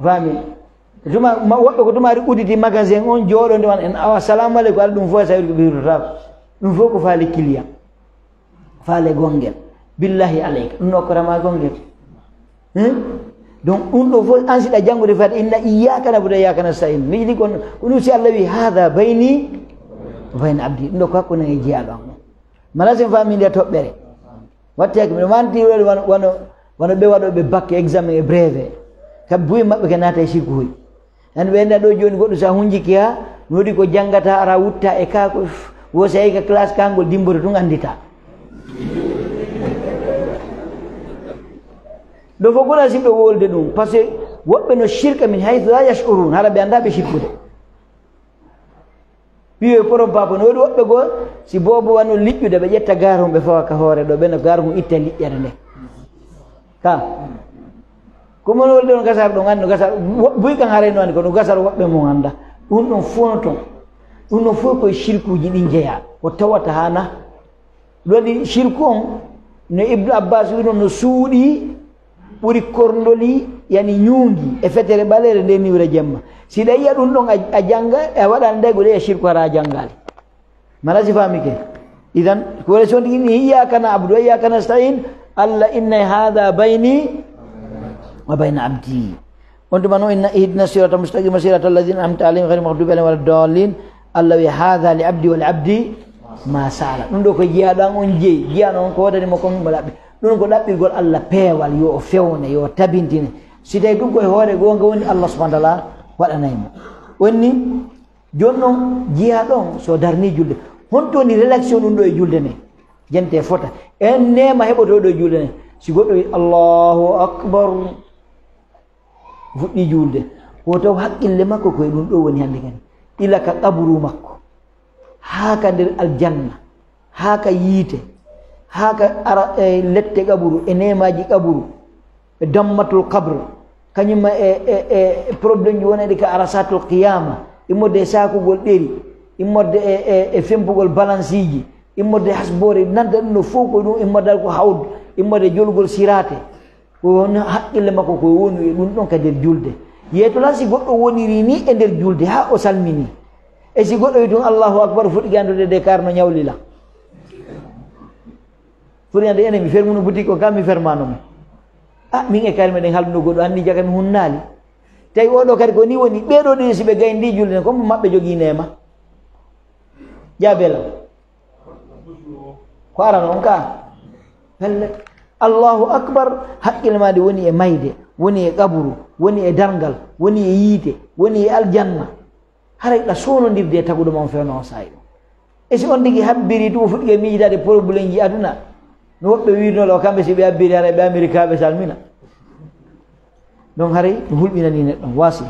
fami tuma woɓɓe ko tumari uditi magasin on jooɗo nde wan en awa salamu aleykum ala ɗum fof e sawiri ko ɓirtotako ɗum fof ko faali client faale gonguel billahi aleyka ɗum nokkorama gonguel donc ɗum ɗo fof ansiɗa janngude fati inna iyyaka na'budu wa iyyaka nasta'in mi yiɗi ko ɗum si Allah wi hada bayni wa bayna abdi ɗum ɗo ko hakkunde e jeyaɗo am mala sen fami nde toɓɓere wattake miɗo mantiroɗe wano ɓe waɗoɓe bac examen e brevet kamɓe buyi maɓɓe ke naata e sikku hoy an ɓe nda ɗo joni goɗɗo sa hunjiki ha no waɗi ko janggata ara wutta e ka ko wo so ka classe kangol dimbore tun andita ɗo fof gona simɓe wolde ɗum par ce que woɓɓe no shirka min haythu la yashurun hara ɓe anda ɓe shirkude wiwe poron papa no waɗi woɓɓe goo si bobo wano liƴƴude ɓe ƴetta garum ɓe fawa ka hoore ɗo ɓeno garum itta liƴƴere nde ka komo no wolde no gasar ɗo gandi no gasar buy kan harayno andi ko no gasar woɓɓe mo ganda ɗum ɗon fof no toon ɗum ɗon fof koye shirkuji ɗin jeeya o tawata hana ɗum waɗi shirku on no Ibnu Abbas wino no suuɗi ɓuri korndoli yani ñuungi e fetere ɓalere nde niwre jemma si ɗa yiya ɗum ɗon a janga a waɗani ndaygo ɗe e shirku hara jangali mala si fami ke idan kore so ndigi ni iyyaka na'budu wa iyyaka nasta'in Allah inna hadha bayni wa bayna abdi on tuma no inna ihdina sirata mustaqima sirata alladhina an'amta alayhim ghayril maghdubi alayhim waladdallin Allah wi hadha li abdi wa li abdi ma sala ɗum ɗo ko jiyaɗan on jeeyi jiyano on ko wadani mo kon mo laɓɓi ɗum ko ɗaɓɓirgol Allah peewal yo o fewne yo tabintine si tawi ɗum koye hoore gonga woni Allah subhanahu wa ta'ala waɗanaymo wonni joni noon jiya ɗon so darni julde honto woni rédaction ɗum ɗo e julde nde jente fota en nema heɓoto ɗo e julde nde si goɗɗo wi Allahu akbar fuɗɗi julde wo taw haqqille makko koye ɗum ɗo woni hande kadi ila ka qabru makko haa ka nder aljanna haa ka yiite haka ara lette qaburu e nemaji qaburu e dammatul qabr kañumma e probléme ji wonede ka arasatul qiyama immorde e sakugol ɗeri immorde e fempugol balance ji immorde hasbore nanta ɗum no fof ko ɗum immordal ko hawd immorde jolgol sirate won haqqille makko ko woni e ɗum ɗon ka nder julde yeeto lan si goɗɗo woniri ni e nder julde ha o salmini e si goɗɗo wi ɗum Allahu akbar fuɗi gandude de kar no ñawlila furi ande enen mi fermuno boutique o kam mi fermanomo min e kari meɗen halduno goɗɗo anni jaga mi hunnali tawi oɗo kadi ko ni woni ɓeɗo ɗi si ɓe gayi ndi julde comme maɓɓe jogui nema jaabela ko arano on ka pelle Allahu akbar haqqille maɗi woni e mayde woni e qaburu woni e dargal woni e yiite woni e aljanna haray ɗa sonodirde e taguɗo mon fewno on sayi ɗo e si on tigui habbiri tumo fuɗɗi e miijitade probléme ji aduna no woɓɓe wirnolo kamɓe si ɓe habbiri hara ɓe américain ɓe salmina donc haray ɗum hulɓinani neɗɗo wasi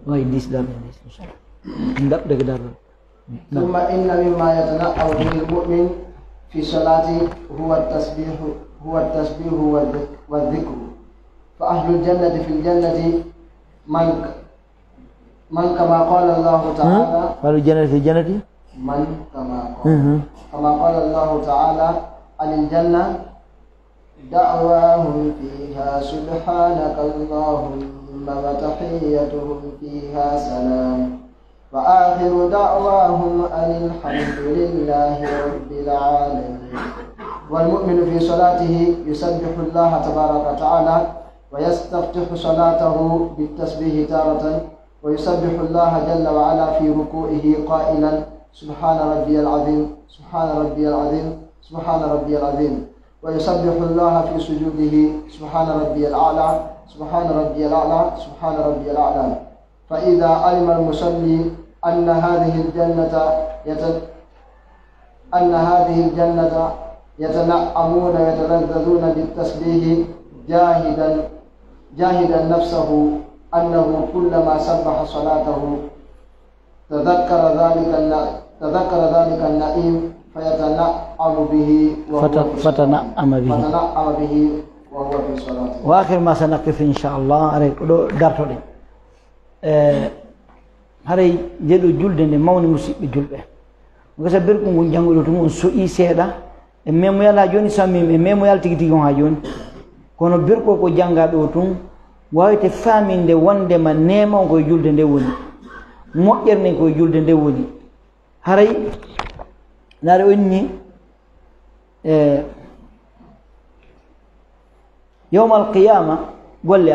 way ndisɗam daɓdege darɗo ثم إن مما يتنقل به المؤمن في صلاته هو التسبيح والذكر فأهل الجنة في الجنة من كما قال الله تعالى أهل الجنة في الجنة من كما قال الله تعالى عن الجنة دعواهم فيها سبحانك اللهم وتحيتهم فيها سلام وآخر دعواهم أن الحمد لله رب العالمين. والمؤمن في صلاته يسبح الله تبارك وتعالى ويستفتح صلاته بالتسبيح تارة ويسبح الله جل وعلا في ركوعه قائلا سبحان ربي العظيم سبحان ربي العظيم سبحان ربي العظيم ويسبح الله في سجوده سبحان ربي الأعلى سبحان ربي الأعلى سبحان ربي الأعلى. فإذا علم المصلي أن هذه الجنة يتنعمون ويتلذذون بالتسبيح جاهدا نفسه أنه كلما سبح صلاته تذكر ذلك النعيم فيتنعم به وهو في صلاته. وآخر ما سنقف إن شاء الله عليك دارتو haray jeɗo julde nde mawni musidɓe julɓe gasa berko ngon jannguɗo to on soƴi seeɗa e memoyal ha joni sammim e memoyal tigi tigi on ha joni kono berko ko jannga ɗo tun wawite faminde wondema nema on koye julde nde woni moƴƴere nden koye julde nde woni haray naare onni yawmal qiyama golle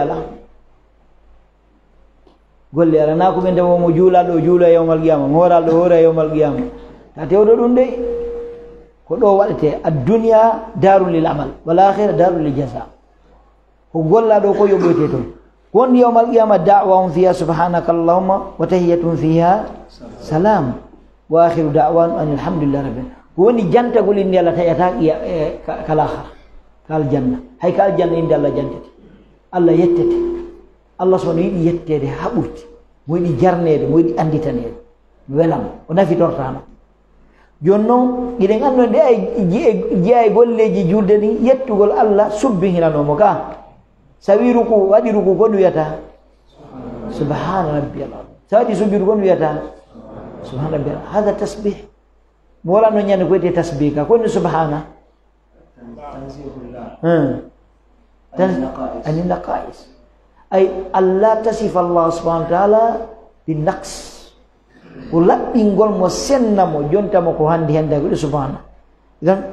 ala na ko ɓe ndewomo juulaɗo juula yawmal qiyama hooralɗo hoora yawmal qiyama ta tewɗo ɗum de ko ɗo waɗete adduniya darul lil amal wal akhira darul lil jaza ko gollaɗo ko yoɓoyte toon ko woni yawmal qiyama da'wahum fiha subhanaka allahumma wa tahiyyatuhum fiha salam wa akhiru da'wan an alhamdulillahi rabbil ko woni jantagol inde Allah tayata kalakhara kal janna hay kal janna inde Allah jantete Allah yettete Allah subhanahu yiɗi yettede ha ɓurti mo yiɗi jarnede mo yiɗi anditanede welam o nafitortama joni noon iɗen anndo nde jeeya e golleji julde ni yettugol Allah subbihinanomo ka sa wi ruku waɗi ruku ko ɗum wiyata subhana rabbiyal azim sa waɗi sujjudu ko ɗum wiyata subhana rabbiyal hada tasbih mo walanno ñande ko wiyete tasbih ka ko woni subhana ani naqais ay Allah tasif Allah subhanahu wa ta'ala bin naqs ko laɓɓingol mo sennamo jontamo ko handi hande ko subhana idan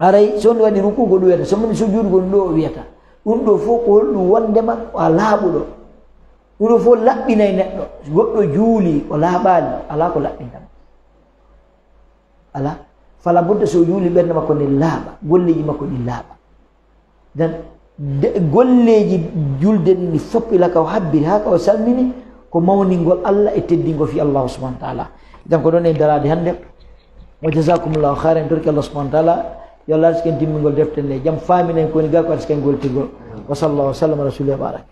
aray so on waɗi ruku ko ɗum wiyata so moni sujudu ko ɗum ɗo o wiyata ɗum ɗo fof ko holɗum wondema a laaɓuɗo ɗum ɗo fof laɓɓinay neɗɗo goɗɗo juuli o laaɓaali ala ko laɓɓintama ala fala budda so juuli ɓernde makko nde laaɓa golleji makko ɗi laaɓa dan golleji julde ɗi foppila ka o habbiri ha ka o salmini ko mawningol Allah e teddingol fi Allah subhanahu wa ta'ala. idan ko ɗon e darade hannde wa jazakumullahu khairan torki Allah subhanahu wa ta'ala yo Allah risken timmingol deftere nde jaam faminen koni ga ko risken goltirgol wa sallallahu wa sallam ala rasulillah barak